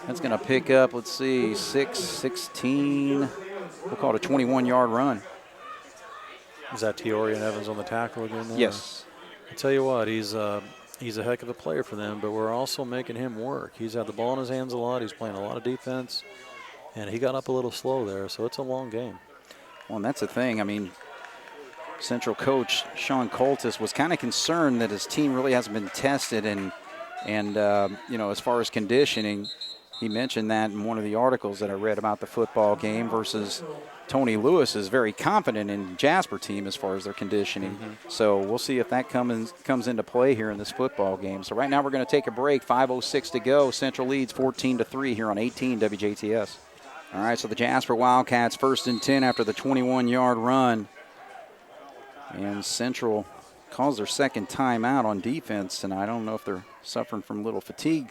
That's going to pick up, let's see, 16. We'll call it a 21-yard run. Is that Tiori and Evans on the tackle again there? Yes. I tell you what, he's a heck of a player for them, but we're also making him work. He's had the ball in his hands a lot. He's playing a lot of defense, and he got up a little slow there, so it's a long game. Well, and that's the thing. I mean, Central coach Sean Coltis was kind of concerned that his team really hasn't been tested and you know, as far as conditioning. he mentioned that in one of the articles that I read about the football game versus Tony Lewis is very confident in Jasper team as far as their conditioning. So we'll see if that comes into play here in this football game. So right now we're going to take a break. 5:06 to go. Central leads 14-3 here on 18 WJTS. All right, so the Jasper Wildcats 1st and 10 after the 21-yard run. And Central calls their second timeout on defense, and I don't know if they're suffering from a little fatigue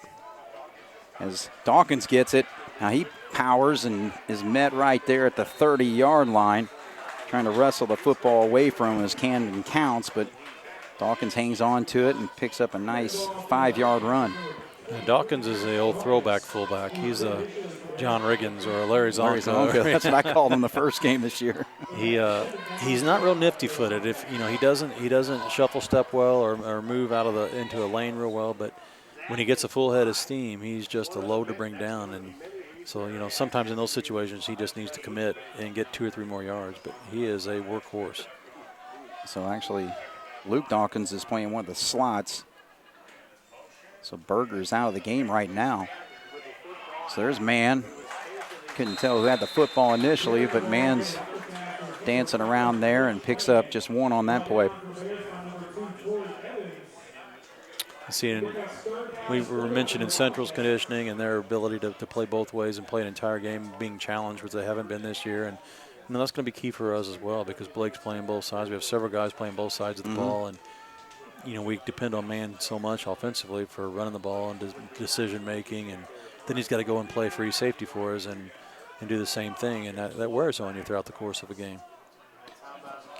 as Dawkins gets it. Now he powers and is met right there at the 30-yard line, trying to wrestle the football away from him as Camden counts, but Dawkins hangs on to it and picks up a nice 5-yard run. Dawkins is the old throwback fullback. He's a John Riggins or a Larry Zonko. That's what I called him the first game this year. He's not real nifty-footed. If he doesn't shuffle step well or move out of into a lane real well, but when he gets a full head of steam, he's just a load to bring down. And so, sometimes in those situations, he just needs to commit and get 2 or 3 more yards. But he is a workhorse. So actually, Luke Dawkins is playing one of the slots. So Berger's out of the game right now. So there's Mann. Couldn't tell who had the football initially, but Mann's dancing around there and picks up just 1 on that play. We were mentioning Central's conditioning and their ability to play both ways and play an entire game being challenged, which they haven't been this year. And that's going to be key for us as well because Blake's playing both sides. We have several guys playing both sides of the ball. And, we depend on Mann so much offensively for running the ball and decision-making. And then he's got to go and play free safety for us and do the same thing. And that wears on you throughout the course of a game.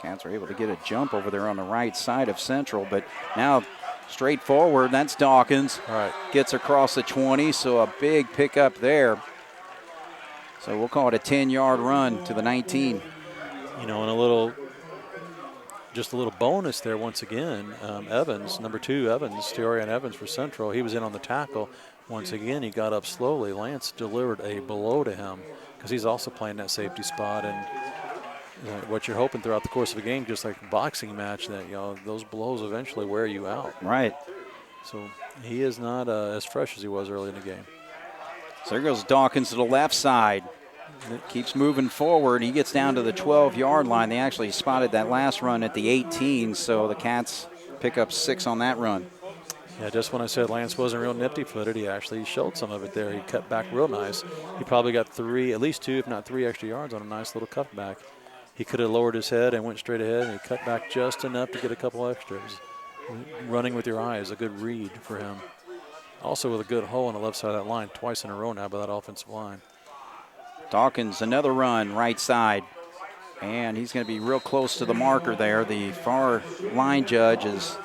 Cats are able to get a jump over there on the right side of Central, but now straight forward, that's Dawkins. All right. Gets across the 20, so a big pickup there. So we'll call it a 10-yard run to the 19. And a little bonus there once again. Evans, number 2, Teorian Evans for Central. He was in on the tackle. Once again, he got up slowly. Lance delivered a blow to him because he's also playing that safety spot. And what you're hoping throughout the course of a game, just like a boxing match, that those blows eventually wear you out. Right. So he is not as fresh as he was early in the game. So there goes Dawkins to the left side. Keeps moving forward. He gets down to the 12-yard line. They actually spotted that last run at the 18, so the Cats pick up 6 on that run. Yeah, just when I said Lance wasn't real nifty-footed, he actually showed some of it there. He cut back real nice. He probably got at least 2, if not 3 extra yards on a nice little cutback. He could have lowered his head and went straight ahead, and he cut back just enough to get a couple extras. Running with your eye is a good read for him. Also with a good hole on the left side of that line, twice in a row now by that offensive line. Dawkins, another run, right side. And he's going to be real close to the marker there. The far line judge has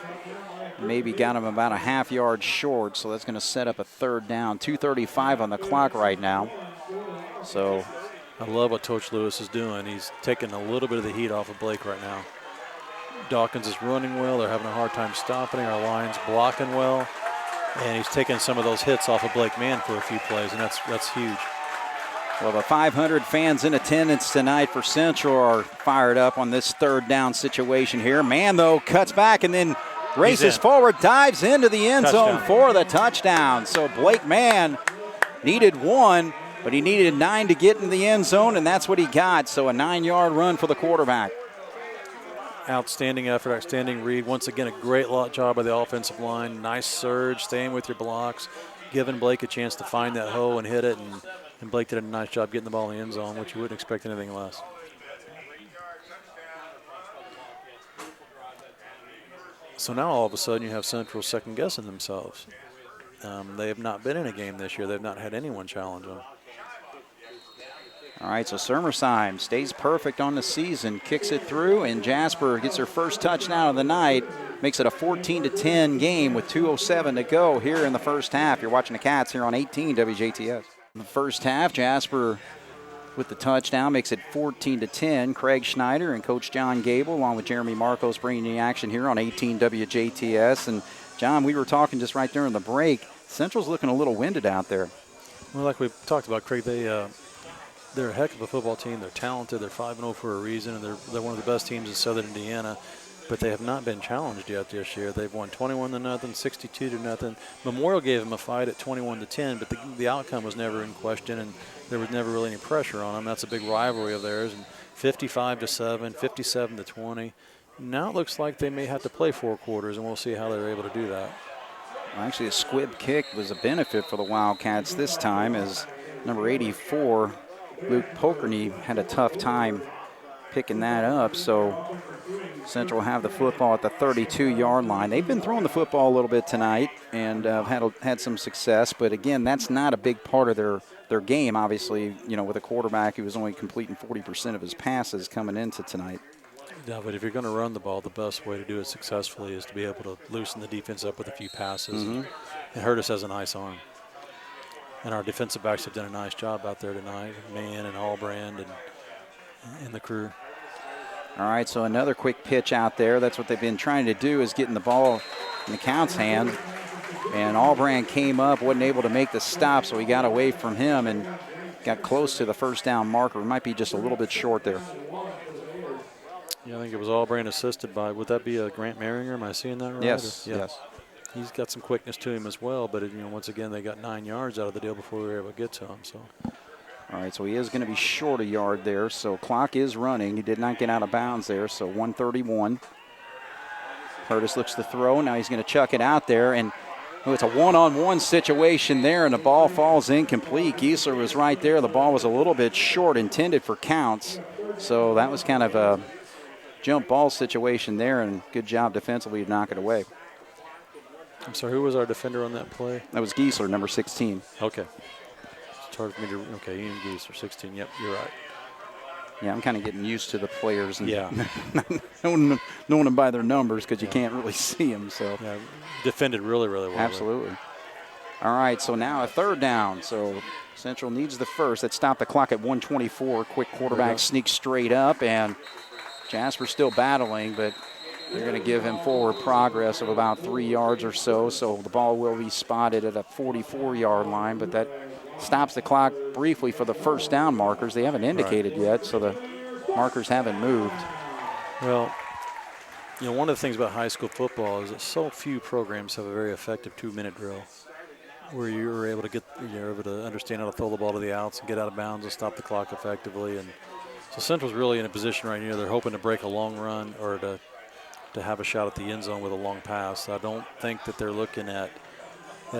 maybe got him about a half-yard short, so that's going to set up a 3rd down. 2:35 on the clock right now. So I love what Coach Lewis is doing. He's taking a little bit of the heat off of Blake right now. Dawkins is running well. They're having a hard time stopping. Our line's blocking well. And he's taking some of those hits off of Blake Mann for a few plays, and that's huge. Well, the 500 fans in attendance tonight for Central are fired up on this 3rd down situation here. Mann, though, cuts back and then races forward, dives into the end zone for the touchdown. So Blake Mann needed 1, but he needed 9 to get in the end zone, and that's what he got. So a 9-yard run for the quarterback. Outstanding effort, outstanding read. Once again, a great job by the offensive line. Nice surge, staying with your blocks, giving Blake a chance to find that hole and hit it. And Blake did a nice job getting the ball in the end zone, which you wouldn't expect anything less. So now all of a sudden you have Central second-guessing themselves. They have not been in a game this year. They've not had anyone challenge them. All right, so Sermersheim stays perfect on the season, kicks it through, and Jasper gets their first touchdown of the night, makes it a 14-10 game with 2:07 to go here in the first half. You're watching the Cats here on 18 WJTS. In the first half, Jasper with the touchdown makes it 14-10. Craig Schneider and Coach John Gable, along with Jeremy Markos, bringing the action here on 18 WJTS. And, John, we were talking just right during the break. Central's looking a little winded out there. Well, like we talked about, Craig, they're a heck of a football team. They're talented. They're 5-0 for a reason, and they're one of the best teams in Southern Indiana. but they have not been challenged yet this year. They've won 21-0, 62-0. Memorial gave them a fight at 21-10, but the outcome was never in question, and there was never really any pressure on them. That's a big rivalry of theirs. And 55-7, 57-20. Now it looks like they may have to play 4 quarters, and we'll see how they're able to do that. Well, actually, a squib kick was a benefit for the Wildcats this time, as number 84, Luke Pokerney, had a tough time picking that up. So Central have the football at the 32-yard line. They've been throwing the football a little bit tonight and had some success, but again, that's not a big part of their game. Obviously, with a quarterback who was only completing 40% of his passes coming into tonight. Yeah, but if you're going to run the ball, the best way to do it successfully is to be able to loosen the defense up with a few passes. And Hurtis has a nice arm. And our defensive backs have done a nice job out there tonight, Mann and Allbrand and the crew. All right, so another quick pitch out there. That's what they've been trying to do, is getting the ball in the count's hand. And Allbrand came up, wasn't able to make the stop, so he got away from him and got close to the first down marker. It might be just a little bit short there. Yeah, I think it was Allbrand assisted by, would that be a Grant Maringer? Am I seeing that right? Yes, Yeah. yes. He's got some quickness to him as well, but once again, they got 9 yards out of the deal before we were able to get to him. So, all right, so he is going to be short a yard there. So clock is running. He did not get out of bounds there. So 131. Hurtis looks to throw. Now he's going to chuck it out there, and it's a one-on-one situation there, and the ball falls incomplete. Giesler was right there. The ball was a little bit short, intended for counts. So that was kind of a jump ball situation there, and good job defensively to knock it away. I'm sorry, who was our defender on that play? That was Giesler, number 16. Okay. It's hard for me to, okay, Ian Giesler, 16. Yep, you're right. Yeah, I'm kind of getting used to the players and yeah. knowing them by their numbers because you can't really see them. So yeah, defended really, really well. Absolutely. All right, so now a third down. So Central needs the first. That stopped the clock at 1:24. Quick quarterback sneaks straight up, and Jasper still battling, but they're going to give him forward progress of about 3 yards or so. So the ball will be spotted at a 44-yard line, but that stops the clock briefly for the first down markers. They haven't indicated yet, so the markers haven't moved. Well, one of the things about high school football is that so few programs have a very effective 2-minute drill where you're able to understand how to throw the ball to the outs and get out of bounds and stop the clock effectively. And so Central's really in a position right now. They're hoping to break a long run or to have a shot at the end zone with a long pass. I don't think that they're looking at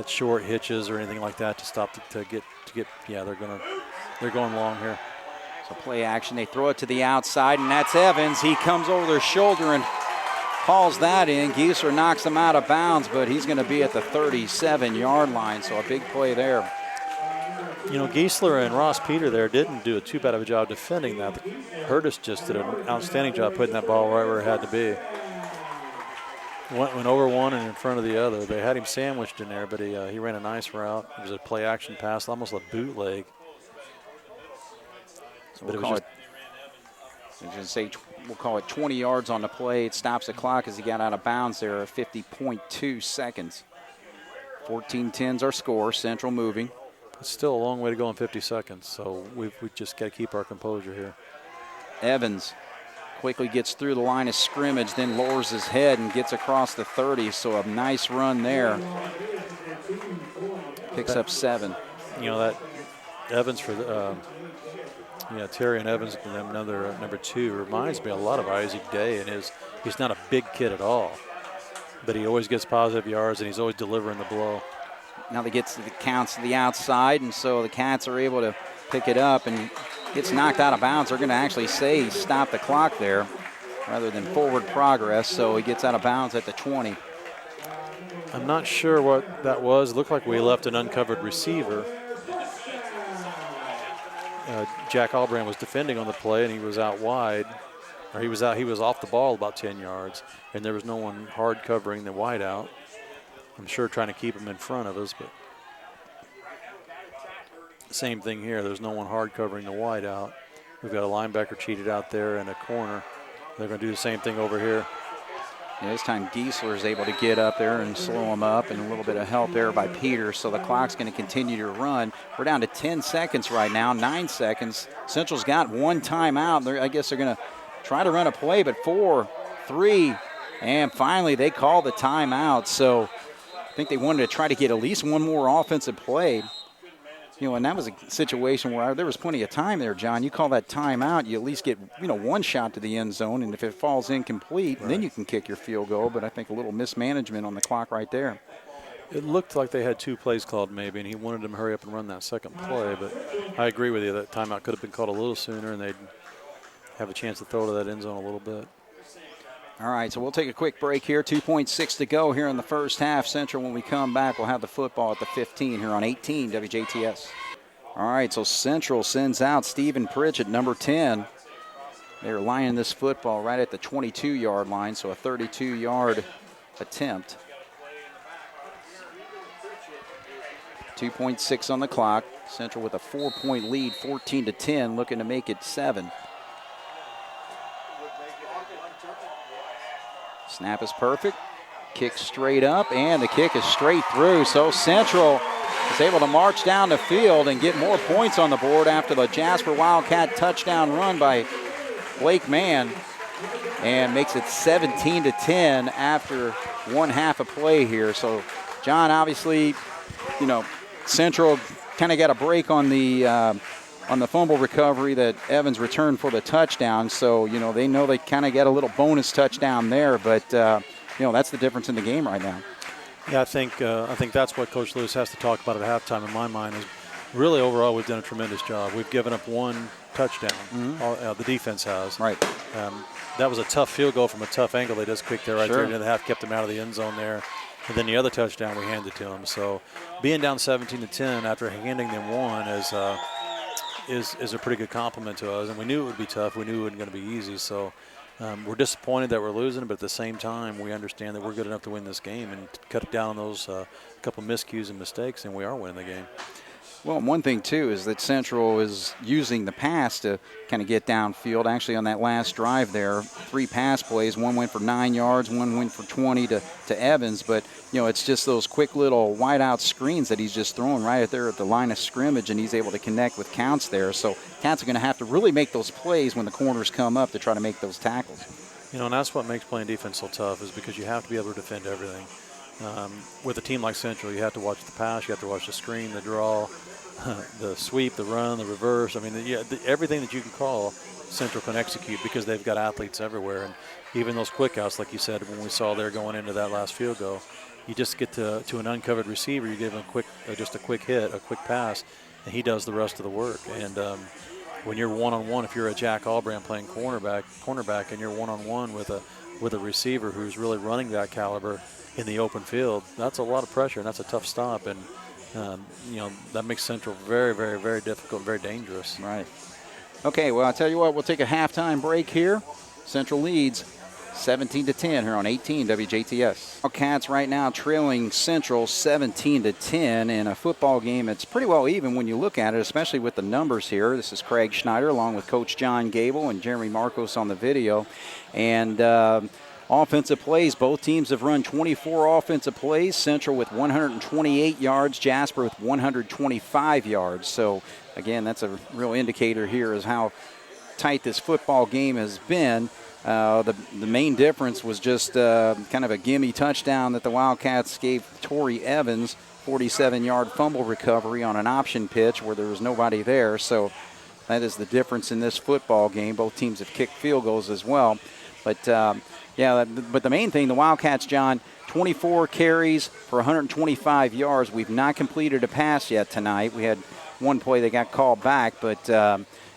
short hitches or anything like that to stop to get. Yeah, they're going long here. So play action. They throw it to the outside, and that's Evans. He comes over their shoulder and hauls that in. Giesler knocks him out of bounds, but he's going to be at the 37-yard line. So a big play there. Giesler and Ross Peter there didn't do too bad of a job defending that. Hurtis just did an outstanding job putting that ball right where it had to be. Went over one and in front of the other. They had him sandwiched in there, but he ran a nice route. It was a play action pass, almost a bootleg. So we'll call it 20 yards on the play. It stops the clock as he got out of bounds there at 50.2 seconds. 14-10's our score. Central moving. It's still a long way to go in 50 seconds, so we just got to keep our composure here. Evans quickly gets through the line of scrimmage, then lowers his head and gets across the 30, so a nice run there. Picks up 7. That Evans for the Terry and Evans, another number 2, reminds me a lot of Isaac Day, and he's not a big kid at all, but he always gets positive yards and he's always delivering the blow. Now they get to the counts to the outside, and so the Cats are able to pick it up and gets knocked out of bounds. They're going to actually say stop the clock there rather than forward progress, so he gets out of bounds at the 20. I'm not sure what that was. It looked like we left an uncovered receiver. Jack Allbrand was defending on the play, and he was out wide. Or he was off the ball about 10 yards, and there was no one hard covering the wide out. I'm sure trying to keep him in front of us, but same thing here. There's no one hard covering the wide out. We've got a linebacker cheated out there in a corner. They're going to do the same thing over here. Yeah, this time Giesler is able to get up there and slow him up, and a little bit of help there by Peter. So the clock's going to continue to run. We're down to 10 seconds right now, 9 seconds. Central's got one timeout. I guess they're going to try to run a play, but 4, 3, And finally, they call the timeout. So I think they wanted to try to get at least one more offensive play. And that was a situation where there was plenty of time there, John. You call that timeout, you at least get, one shot to the end zone, and if it falls incomplete, then you can kick your field goal. But I think a little mismanagement on the clock right there. It looked like they had 2 plays called maybe, and he wanted them to hurry up and run that second play. But I agree with you, that timeout could have been called a little sooner, and they'd have a chance to throw to that end zone a little bit. All right, so we'll take a quick break here. 2.6 to go here in the first half. Central, when we come back, we'll have the football at the 15 here on 18 WJTS. All right, so Central sends out Stephen Pritchett, number 10. They're lining this football right at the 22-yard line, so a 32-yard attempt. 2.6 on the clock. Central with a 4-point lead, 14-10, looking to make it 7. Snap is perfect. Kick straight up, and the kick is straight through. So Central is able to march down the field and get more points on the board after the Jasper Wildcat touchdown run by Blake Mann, and makes it 17-10 after one half of play here. So, John, obviously, Central kind of got a break on the fumble recovery that Evans returned for the touchdown. So, they know they kind of get a little bonus touchdown there, but, that's the difference in the game right now. Yeah, I think that's what Coach Lewis has to talk about at halftime in my mind is really overall we've done a tremendous job. We've given up 1 touchdown. The defense has. Right. That was a tough field goal from a tough angle. They just kicked there right there into the half, kept them out of the end zone there. And then the other touchdown we handed to them. So being down 17-10 after handing them 1 is a pretty good compliment to us. And we knew it would be tough. We knew it wasn't going to be easy. So we're disappointed that we're losing, but at the same time, we understand that we're good enough to win this game and cut down on those couple miscues and mistakes, and we are winning the game. Well, one thing, too, is that Central is using the pass to kind of get downfield. Actually, on that last drive there, 3 pass plays. 1 went for 9 yards, 1 went for 20 to Evans. But, it's just those quick little wide-out screens that he's just throwing right there at the line of scrimmage, and he's able to connect with Counts there. So Cats are going to have to really make those plays when the corners come up to try to make those tackles. And that's what makes playing defense so tough is because you have to be able to defend everything. With a team like Central, you have to watch the pass, you have to watch the screen, the draw, the sweep, the run, the reverse. I mean, everything that you can call, Central can execute because they've got athletes everywhere. And even those quick outs, like you said, when we saw there going into that last field goal, you just get to an uncovered receiver, you give him just a quick hit, a quick pass, and he does the rest of the work. And when you're one-on-one, if you're a Jack Albrand playing cornerback, and you're one-on-one with a receiver who's really running that caliber in the open field, that's a lot of pressure, and that's a tough stop. And that makes Central very, very, very difficult, very dangerous. Right. Okay, well, I'll tell you what, we'll take a halftime break here. Central leads 17-10 here on 18 WJTS. Wildcats right now trailing Central 17-10 in a football game that's pretty well even when you look at it, especially with the numbers here. This is Craig Schneider along with Coach John Gable and Jeremy Markos on the video. And offensive plays, both teams have run 24 offensive plays. Central with 128 yards, Jasper with 125 yards. So, again, that's a real indicator here is how tight this football game has been. The main difference was just kind of a gimme touchdown that the Wildcats gave Torrey Evans, 47-yard fumble recovery on an option pitch where there was nobody there. So that is the difference in this football game. Both teams have kicked field goals as well. But, but the main thing, the Wildcats, John, 24 carries for 125 yards. We've not completed a pass yet tonight. We had one play that got called back, but,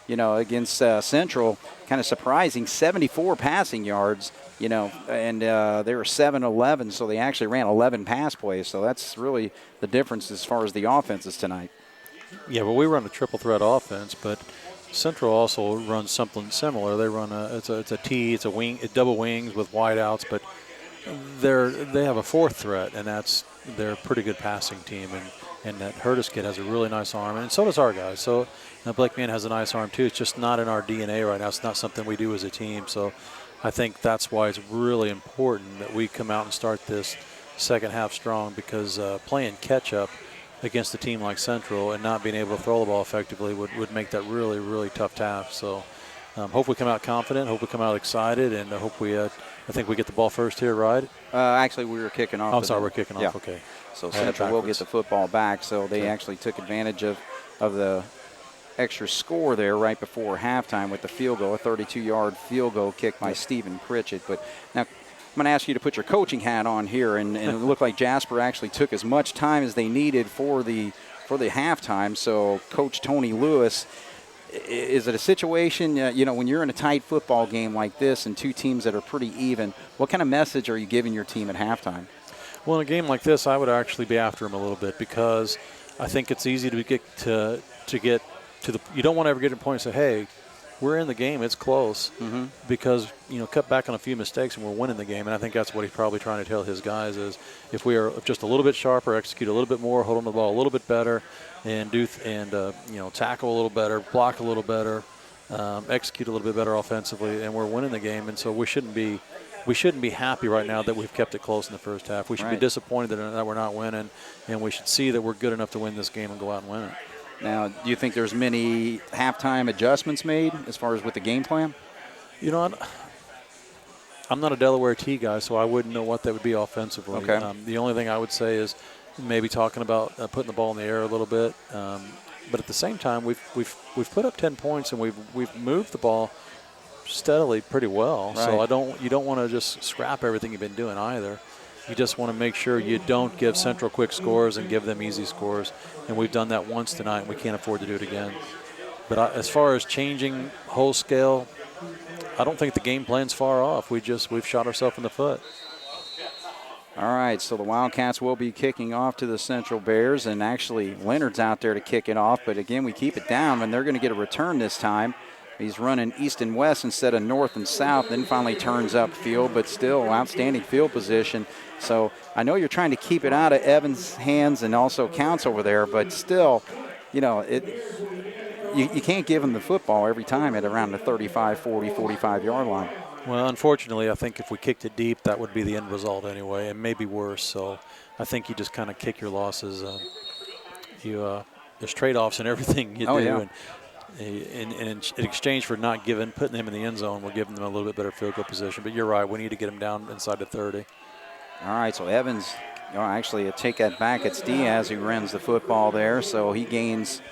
against Central, kind of surprising, 74 passing yards, and they were 7-11, so they actually ran 11 pass plays. So that's really the difference as far as the offenses tonight. Yeah, well, we run a triple threat offense, but Central also runs something similar. They run it's a T, it's a wing, double wings with wide outs, but they have a fourth threat, and they're a pretty good passing team. And that Hurtis kid has a really nice arm, and so does our guys. So Blake Mann has a nice arm too. It's just not in our DNA right now. It's not something we do as a team. So I think that's why it's really important that we come out and start this second half strong, because playing catch up against a team like Central and not being able to throw the ball effectively would make that really, really tough task. So hope we come out confident, hope we come out excited, and hope we I think we get the ball first here, right? Actually, we were kicking off. I'm sorry, we're kicking off. Yeah. Okay. So Central will get the football back. So they actually took advantage of the extra score there right before halftime with the field goal, a 32-yard field goal kick by Stephen Pritchett. But now I'm going to ask you to put your coaching hat on here, and it looked like Jasper actually took as much time as they needed for the halftime. So Coach Tony Lewis, is it a situation, when you're in a tight football game like this and two teams that are pretty even, what kind of message are you giving your team at halftime? Well, in a game like this, I would actually be after him a little bit because I think it's easy to get to the – you don't want to ever get to the point and say, hey, we're in the game, it's close, because, cut back on a few mistakes and we're winning the game. And I think that's what he's probably trying to tell his guys is if we are just a little bit sharper, execute a little bit more, hold on to the ball a little bit better, and tackle a little better, block a little better, execute a little bit better offensively, and we're winning the game. And so we shouldn't be happy right now that we've kept it close in the first half. We should be disappointed that we're not winning, and we should see that we're good enough to win this game and go out and win it. Now, do you think there's many halftime adjustments made as far as with the game plan? I'm not a Delaware T guy, so I wouldn't know what that would be offensively. Okay. The only thing I would say is maybe talking about putting the ball in the air a little bit. But at the same time, we've put up 10 points and we've moved the ball steadily pretty well. Right. So you don't want to just scrap everything you've been doing either. You just want to make sure you don't give Central quick scores and give them easy scores. And we've done that once tonight, and we can't afford to do it again. But as far as changing whole scale, I don't think the game plan's far off. We've shot ourselves in the foot. All right, so the Wildcats will be kicking off to the Central Bears, and actually Leonard's out there to kick it off. But again, we keep it down, and they're going to get a return this time. He's running east and west instead of north and south, then finally turns upfield, but still outstanding field position. So I know you're trying to keep it out of Evans' hands and also Counts over there, but still, you can't give him the football every time at around the 35, 40, 45-yard line. Well, unfortunately, I think if we kicked it deep, that would be the end result anyway, and maybe worse. So I think you just kind of kick your losses. There's trade-offs in everything you do. Yeah. And in exchange for not putting him in the end zone, we're giving them a little bit better field goal position. But you're right, we need to get him down inside the 30. All right, so Evans, actually take that back. It's Diaz who runs the football there. So he gains,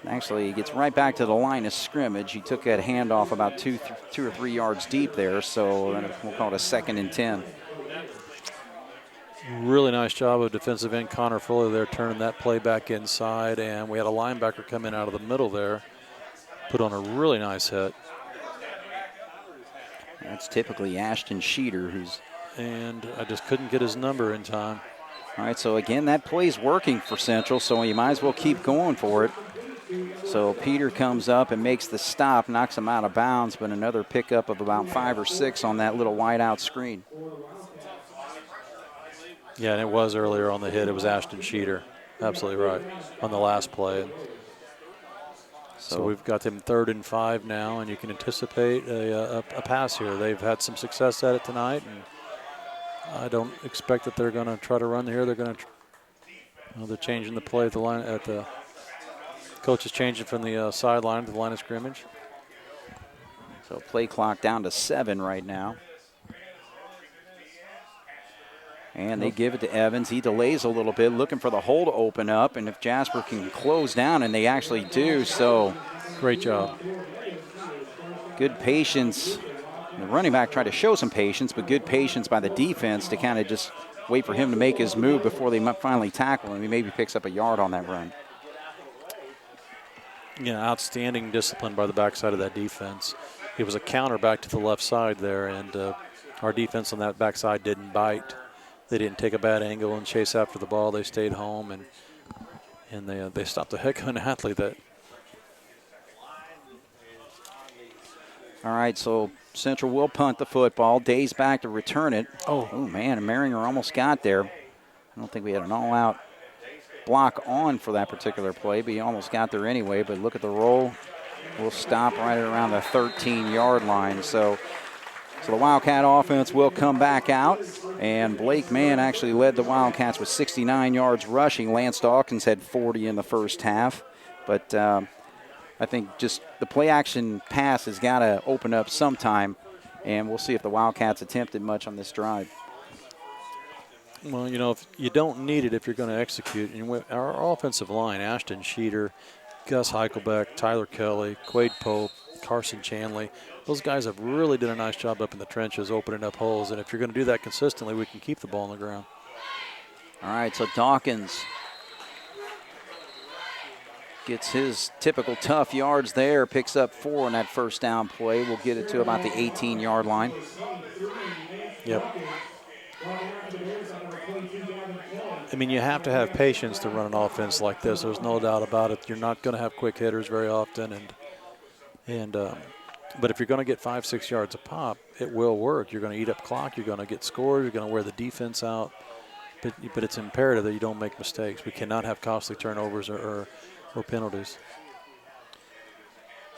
actually he gets right back to the line of scrimmage. He took that handoff about two or 3 yards deep there. So we'll call it a 2nd and 10. Really nice job of defensive end Connor Fuller there, turning that play back inside. And we had a linebacker come in out of the middle there, put on a really nice hit. That's typically Ashton Schneider and I just couldn't get his number in time. All right, so again, that play's working for Central, so you might as well keep going for it. So Peter comes up and makes the stop, knocks him out of bounds, but another pickup of about 5 or 6 on that little wide out screen. Yeah, and it was earlier on the hit. It was Ashton Schneider. Absolutely right on the last play. So we've got them 3rd and 5 now, and you can anticipate a pass here. They've had some success at it tonight, and I don't expect that they're going to try to run here. They're going to, they're changing the play at the line. Coach is changing from the sideline to the line of scrimmage. So play clock down to 7 right now. And they give it to Evans. He delays a little bit, looking for the hole to open up. And if Jasper can close down, and they actually do, so. Great job. Good patience. The running back tried to show some patience, but good patience by the defense to kind of just wait for him to make his move before they finally tackle him. He maybe picks up a yard on that run. Yeah, outstanding discipline by the backside of that defense. It was a counter back to the left side there, and our defense on that backside didn't bite. They didn't take a bad angle and chase after the ball. They stayed home, and they stopped the heck of an athlete. That. All right, so Central will punt the football. Day's back to return it. Oh man, and Maringer almost got there. I don't think we had an all-out block on for that particular play, but he almost got there anyway. But look at the roll. We'll stop right around the 13-yard line. So the Wildcat offense will come back out, and Blake Mann actually led the Wildcats with 69 yards rushing. Lance Dawkins had 40 in the first half, but I think just the play-action pass has got to open up sometime And we'll see if the Wildcats attempted much on this drive. Well, you know, if you don't need it if you're going to execute. And our offensive line, Ashton Schneider, Gus Heichelbeck, Tyler Kelly, Quade Pope, Carson Chanley, those guys have really done a nice job up in the trenches opening up holes. And if you're going to do that consistently, we can keep the ball on the ground. All right, so Dawkins gets his typical tough yards there, picks up 4 on that first down play. We'll get it to about the 18-yard line. Yep. I mean, you have to have patience to run an offense like this. There's no doubt about it. You're not going to have quick hitters very often, but if you're going to get 5-6 yards a pop, it will work. You're going to eat up clock. You're going to get scores. You're going to wear the defense out. But it's imperative that you don't make mistakes. We cannot have costly turnovers or penalties.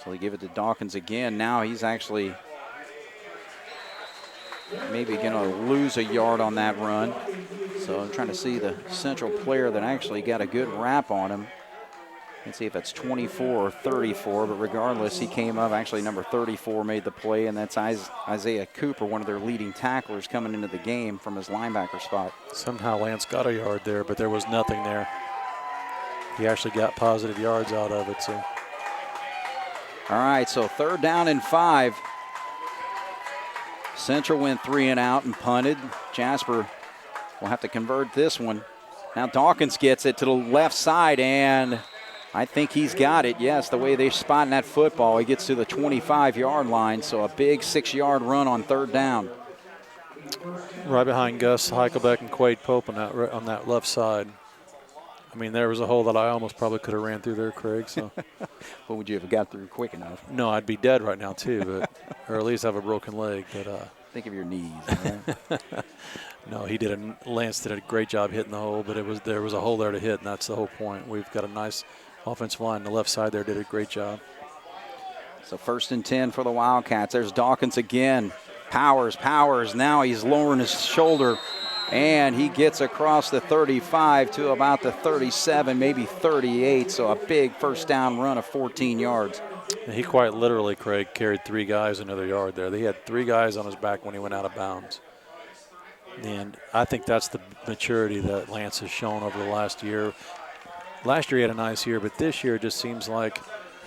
So they give it to Dawkins again. Now he's actually maybe going to lose a yard on that run. So I'm trying to see the Central player that actually got a good wrap on him. Let's see if it's 24 or 34, but regardless, he came up. Actually, number 34 made the play, and that's Isaiah Cooper, one of their leading tacklers coming into the game from his linebacker spot. Somehow Lance got a yard there, but there was nothing there. He actually got positive yards out of it. So. All right, so 3rd down and 5. Central went 3 and out and punted. Jasper will have to convert this one. Now Dawkins gets it to the left side, and I think he's got it. Yes, the way they're spotting that football, he gets to the 25-yard line, so a big 6-yard run on 3rd down. Right behind Gus Heichelbeck and Quade Pope on that left side. I mean, there was a hole that I almost probably could have ran through there, Craig. So, what would you have got through quick enough? No, I'd be dead right now too, or at least have a broken leg. But think of your knees. Right? No, Lance did a great job hitting the hole, but there was a hole there to hit, and that's the whole point. We've got a nice offensive line on the left side there, did a great job. So 1st and 10 for the Wildcats. There's Dawkins again. Powers. Now he's lowering his shoulder, and he gets across the 35 to about the 37, maybe 38. So a big 1st down run of 14 yards. And he quite literally, Craig, carried 3 guys another yard there. He had 3 guys on his back when he went out of bounds. And I think that's the maturity that Lance has shown over the last year. Last year he had a nice year, but this year it just seems like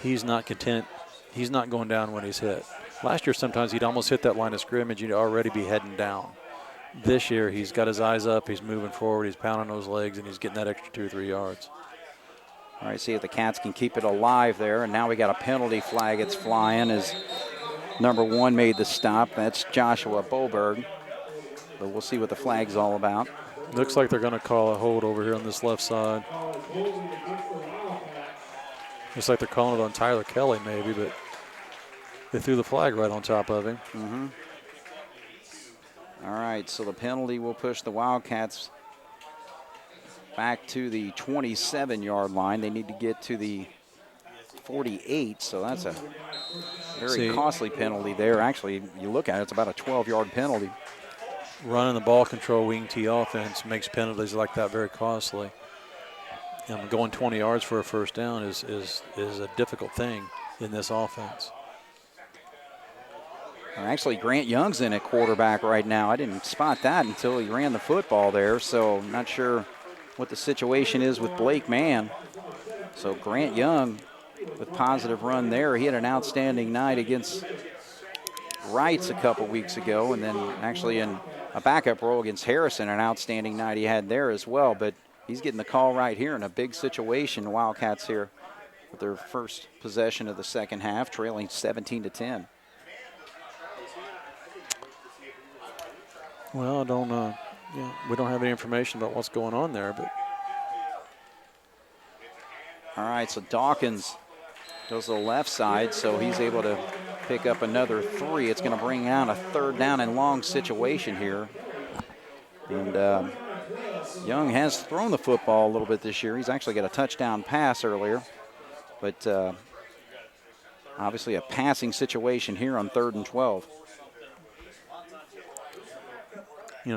he's not content. He's not going down when he's hit. Last year sometimes he'd almost hit that line of scrimmage and he'd already be heading down. This year he's got his eyes up, he's moving forward, he's pounding those legs, and he's getting that extra 2 or 3 yards. All right, see if the Cats can keep it alive there. And now we got a penalty flag. It's flying as number 1 made the stop. That's Joshua Boberg. But we'll see what the flag's all about. Looks like they're going to call a hold over here on this left side. Looks like they're calling it on Tyler Kelly maybe, but they threw the flag right on top of him. Mm-hmm. All right, so the penalty will push the Wildcats back to the 27-yard line. They need to get to the 48, so that's a very costly penalty there. Actually, you look at it, it's about a 12-yard penalty. Running the ball control wing T offense makes penalties like that very costly. Going 20 yards for a 1st down is a difficult thing in this offense. Actually, Grant Young's in at quarterback right now. I didn't spot that until he ran the football there, so I'm not sure what the situation is with Blake Mann. So Grant Young with positive run there. He had an outstanding night against Wrights a couple weeks ago, and then actually in a backup role against Harrison, an outstanding night he had there as well. But he's getting the call right here in a big situation. Wildcats here with their first possession of the second half, trailing 17-10. Well, I don't know. We don't have any information about what's going on there, but. All right, so Dawkins goes to the left side, so he's able to pick up another 3. It's going to bring out a 3rd down and long situation here. And Young has thrown the football a little bit this year. He's actually got a touchdown pass earlier. But obviously a passing situation here on 3rd and 12.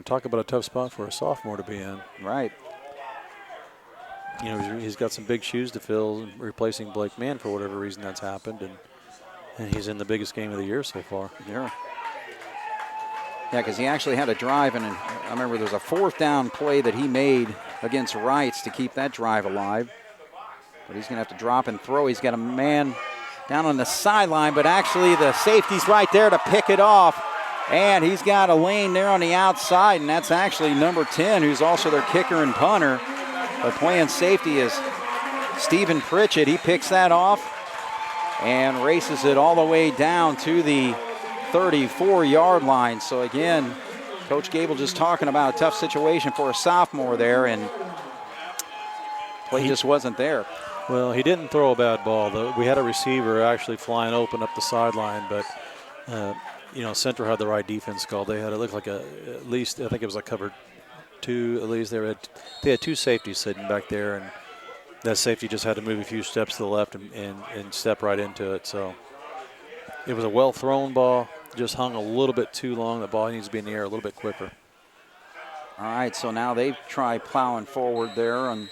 Talk about a tough spot for a sophomore to be in. Right. He's got some big shoes to fill, replacing Blake Mann for whatever reason that's happened, and he's in the biggest game of the year so far. Yeah. Yeah, because he actually had a drive, and I remember there was a 4th down play that he made against Wrights to keep that drive alive. But he's going to have to drop and throw. He's got a man down on the sideline, but actually the safety's right there to pick it off. And he's got a lane there on the outside, and that's actually number 10, who's also their kicker and punter. But playing safety is Stephen Pritchett. He picks that off and races it all the way down to the 34-yard line. So again, Coach Gable just talking about a tough situation for a sophomore there, and play just wasn't there. Well, he didn't throw a bad ball, though. We had a receiver actually flying open up the sideline, but Central had the right defense call. They had, it looked like at least, I think it was a cover 2 at least. They had 2 safeties sitting back there, and that safety just had to move a few steps to the left and step right into it. So it was a well-thrown ball, just hung a little bit too long. The ball needs to be in the air a little bit quicker. All right, so now they try plowing forward there and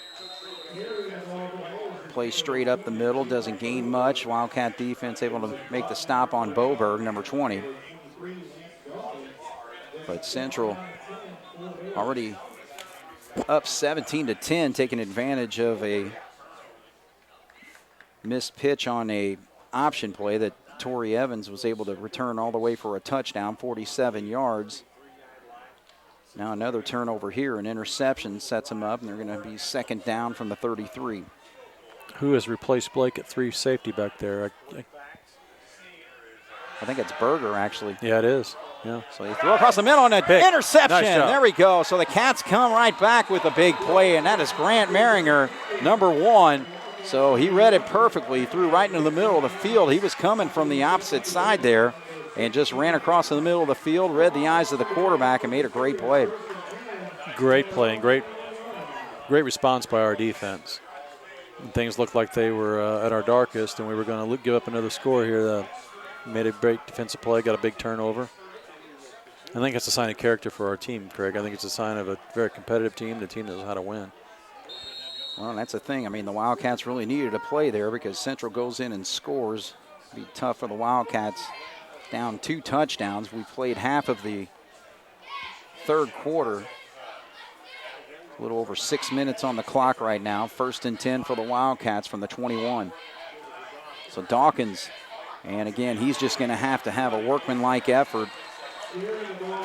play straight up the middle, doesn't gain much. Wildcat defense able to make the stop on Boberg, number 20. But Central already up 17-10, taking advantage of a missed pitch on a option play that Torrey Evans was able to return all the way for a touchdown, 47 yards. Now another turnover here, an interception sets them up, and they're going to be 2nd down from the 33. Who has replaced Blake at 3 safety back there? I think it's Berger, actually. Yeah, it is. Yeah. So he threw across the middle and an interception. Nice job. There we go. So the Cats come right back with a big play, and that is Grant Maringer, number 1. So he read it perfectly, threw right into the middle of the field. He was coming from the opposite side there and just ran across the middle of the field, read the eyes of the quarterback, and made a great play. Great play and great response by our defense. And things looked like they were at our darkest, and we were going to give up another score here. Made a great defensive play, got a big turnover. I think it's a sign of character for our team, Craig. I think it's a sign of a very competitive team, the team that knows how to win. Well, that's the thing. I mean, the Wildcats really needed a play there because Central goes in and scores. It'd be tough for the Wildcats. Down 2 touchdowns. We played half of the 3rd quarter. A little over 6 minutes on the clock right now. 1st and 10 for the Wildcats from the 21. So Dawkins, and again, he's just going to have a workmanlike effort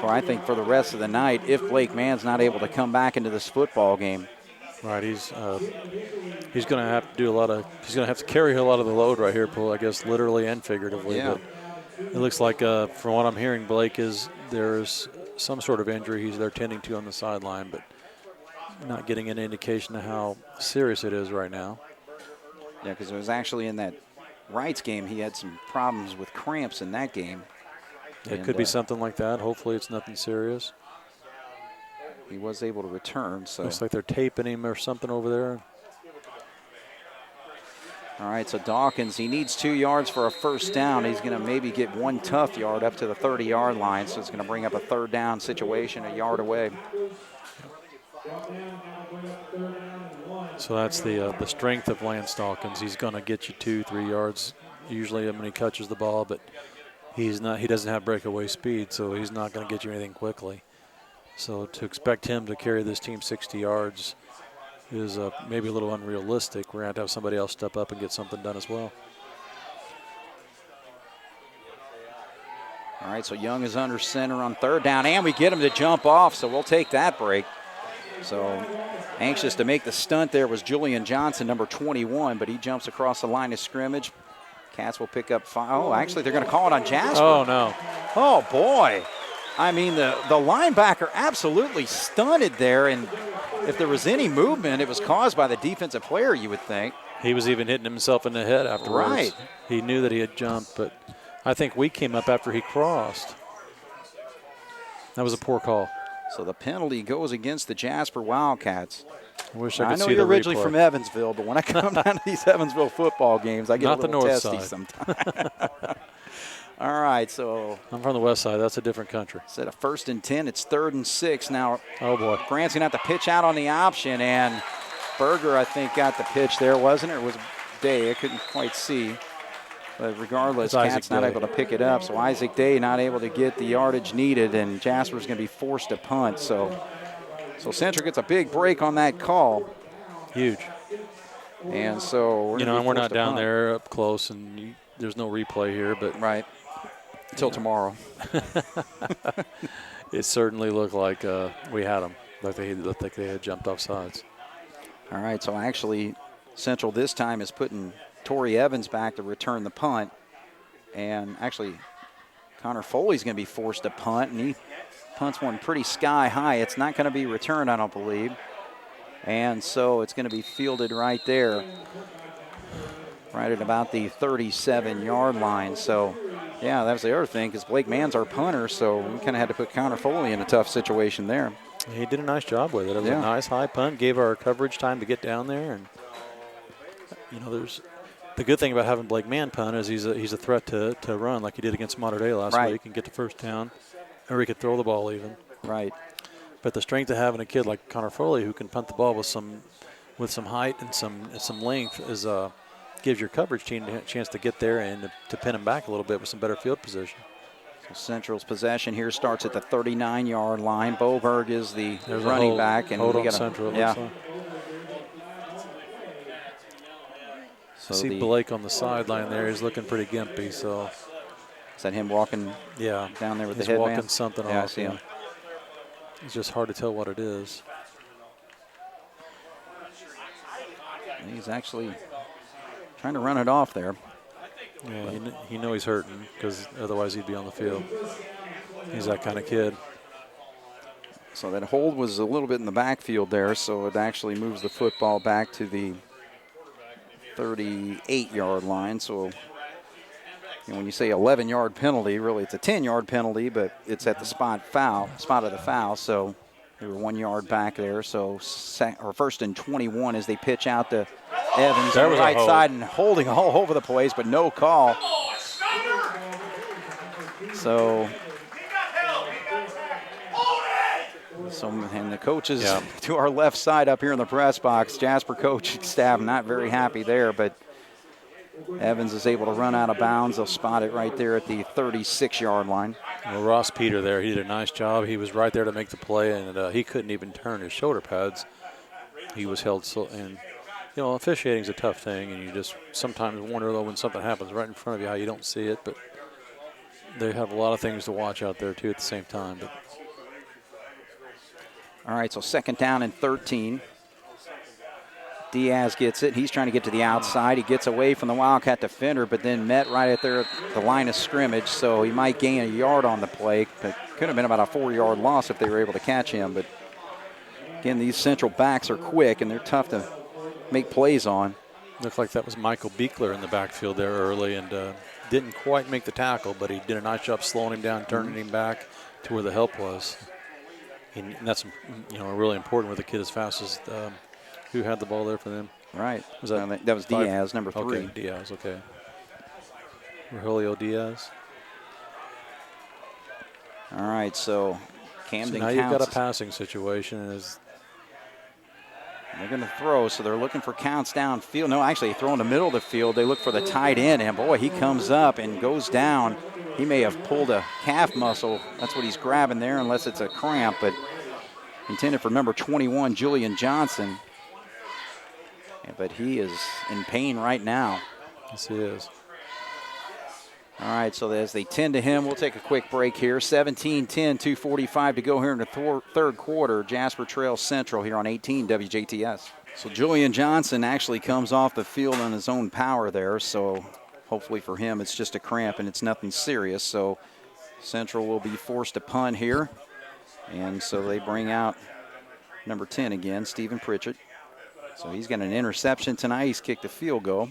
I think, for the rest of the night if Blake Mann's not able to come back into this football game. Right, he's going to have to do he's going to have to carry a lot of the load right here, I guess literally and figuratively. Yeah. But it looks like, from what I'm hearing, Blake there's some sort of injury they're tending to on the sideline, but not getting an indication of how serious it is right now. Yeah, because it was actually in that Wrights game, he had some problems with cramps in that game. It could be something like that. Hopefully it's nothing serious. He was able to return. So looks like they're taping him or something over there. All right, so Dawkins, he needs 2 yards for a first down. He's going to maybe get 1 tough yard up to the 30-yard line, so it's going to bring up a 3rd down situation a yard away. So that's the strength of Lance Dawkins. He's going to get you 2-3 yards usually when he catches the ball, but he doesn't have breakaway speed, so he's not going to get you anything quickly. So to expect him to carry this team 60 yards is maybe a little unrealistic. We're going to have somebody else step up and get something done as well. All right, so Young is under center on 3rd down, and we get him to jump off, so we'll take that break. So anxious to make the stunt there was Julian Johnson, number 21, but he jumps across the line of scrimmage. Cats will pick up 5. Oh, actually, they're going to call it on Jasper. Oh, no. Oh, boy. I mean, the linebacker absolutely stunted there, and if there was any movement, it was caused by the defensive player, you would think. He was even hitting himself in the head afterwards. Right. He knew that he had jumped, but I think we came up after he crossed. That was a poor call. So the penalty goes against the Jasper Wildcats. I wish I could know see you're the originally replay. from Evansville, but when I come down to these Evansville football games, I get Not a the little north testy side. sometimes. All right, so I'm from the west side. That's a different country. instead of 1st and 10, it's 3rd and 6. Now, Oh, boy. Grant's going to have to pitch out on the option, and Berger, I think, got the pitch there, wasn't it? Or was it Day? I couldn't quite see. But regardless, It's Cat's not Isaac able to pick it up. So Isaac Day not able to get the yardage needed, and Jasper's going to be forced to punt. So Central gets a big break on that call. Huge. And so we're not down there up close, and there's no replay here, but right until tomorrow. It certainly looked like we had them, like they had jumped off sides. All right, so actually Central this time is putting Torrey Evans back to return the punt, and actually Connor Foley's going to be forced to punt, and he punts one pretty sky high. It's not going to be returned, I don't believe. And so it's going to be fielded right there, right at about the 37-yard line. So, yeah, that was the other thing, because Blake Mann's our punter, so we kind of had to put Connor Foley in a tough situation there. He did a nice job with it. It was a nice high punt, gave our coverage time to get down there. And, there's the good thing about having Blake Mann punt is he's a threat to run like he did against Mater Dei last week and get the first down, or he could throw the ball even. Right. But the strength of having a kid like Connor Foley who can punt the ball with some height and some length is gives your coverage team a chance to get there and to pin him back a little bit with some better field position. So Central's possession here starts at the 39-yard line. Boberg is the running back, and hold we on got Central. So see Blake on the sideline there. He's looking pretty gimpy. So is that him walking? Down there with the headband. He's walking something off. I see him. It's just hard to tell what it is. He's actually trying to run it off there. Yeah, he knows he's hurting because otherwise he'd be on the field. He's that kind of kid. So that hold was a little bit in the backfield there, so it actually moves the football back to the 38-yard line. So when you say 11-yard penalty, really it's a 10-yard penalty, but it's at the spot of the foul. So they were 1 yard back there. So first and 21 as they pitch out to Evans on the right side and holding all over the place, but no call. So and the coaches to our left side up here in the press box, Jasper coaching staff not very happy there, but Evans is able to run out of bounds. They'll spot it right there at the 36-yard line. Well, Ross Peter there, he did a nice job. He was right there to make the play, and he couldn't even turn his shoulder pads. He was held and officiating is a tough thing, and you just sometimes wonder, though, when something happens right in front of you, how you don't see it. But they have a lot of things to watch out there, too, at the same time. But all right, so second down and 13. Diaz gets it. He's trying to get to the outside. He gets away from the Wildcat defender, but then met right at the line of scrimmage, so he might gain a yard on the play. But could have been about a 4-yard loss if they were able to catch him. But, again, these Central backs are quick, and they're tough to make plays on. Looked like that was Michael Beekler in the backfield there early, and didn't quite make the tackle, but he did a nice job slowing him down, turning him back to where the help was. And that's really important with a kid as fast as who had the ball there for them. Right. That was Diaz, number 3. Okay, Diaz, okay. Rogelio Diaz. All right, so Camden now you've got a passing situation. They're going to throw, so they're looking for counts downfield. No, actually, they throw in the middle of the field. They look for the tight end, and boy, he comes up and goes down. He may have pulled a calf muscle. That's what he's grabbing there, unless it's a cramp, but intended for number 21, Julian Johnson. But he is in pain right now. Yes, he is. All right, so as they tend to him, we'll take a quick break here. 17-10, 2:45 to go here in the third quarter. Jasper trails Central here on 18 WJTS. So Julian Johnson actually comes off the field on his own power there, so hopefully for him it's just a cramp and it's nothing serious. So Central will be forced to punt here, and so they bring out number 10 again, Stephen Pritchett. So he's got an interception tonight. He's kicked a field goal.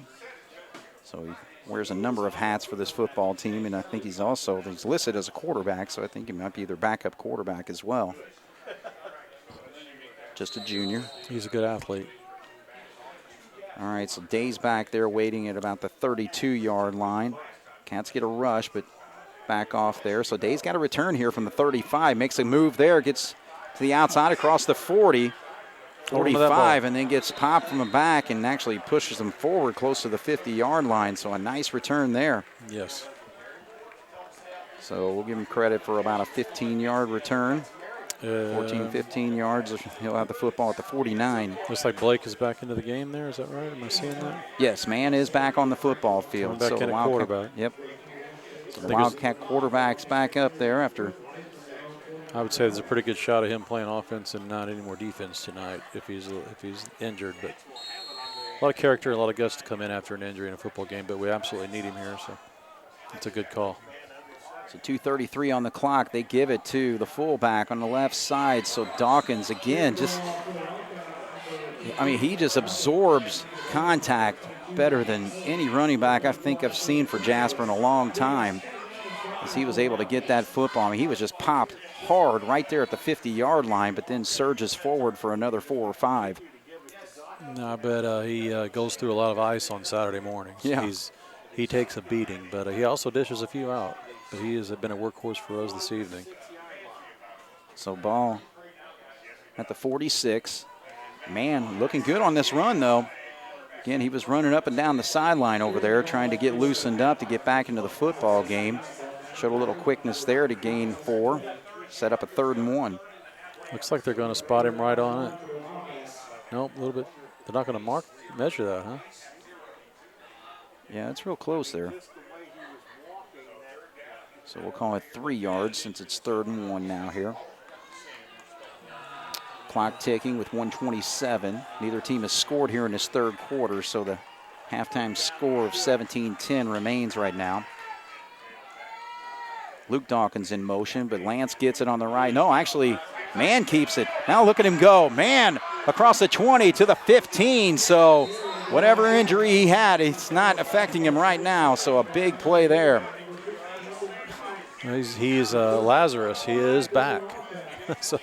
So he wears a number of hats for this football team, and I think he's listed as a quarterback, so I think he might be their backup quarterback as well. Just a junior. He's a good athlete. All right, so Day's back there waiting at about the 32-yard line. Cats get a rush, but back off there. So Day's got a return here from the 35, makes a move there, gets to the outside across the 40. 45, and then gets popped from the back and actually pushes them forward close to the 50-yard line. So a nice return there. Yes. So we'll give him credit for about a 15-yard return. 14, 15 yards. He'll have the football at the 49. Looks like Blake is back into the game there. Is that right? Am I seeing that? Yes, Mann is back on the football field. Back in a quarterback. Yep. So the Wildcat quarterback's back up there after. I would say there's a pretty good shot of him playing offense and not any more defense tonight if he's injured. But a lot of character, a lot of guts to come in after an injury in a football game. But we absolutely need him here, so it's a good call. So 2:33 on the clock. They give it to the fullback on the left side. So Dawkins again, he just absorbs contact better than any running back I think I've seen for Jasper in a long time. As he was able to get that football. I mean, he was just popped hard right there at the 50-yard line, but then surges forward for another 4 or 5. No, I bet he goes through a lot of ice on Saturday mornings. Yeah. He takes a beating, but he also dishes a few out. But he has been a workhorse for us this evening. So ball at the 46. Man, looking good on this run, though. Again, he was running up and down the sideline over there, trying to get loosened up to get back into the football game. Showed a little quickness there to gain 4. Set up a 3rd and 1. Looks like they're going to spot him right on it. Nope, a little bit. They're not going to measure that, huh? Yeah, it's real close there. So we'll call it 3 yards since it's 3rd and 1 now here. Clock ticking with 1:27. Neither team has scored here in this 3rd quarter, so the halftime score of 17-10 remains right now. Luke Dawkins in motion, but Lance gets it on the right. No, actually, Mann keeps it. Now look at him go. Mann across the 20 to the 15. So whatever injury he had, it's not affecting him right now. So a big play there. He's Lazarus. He is back. So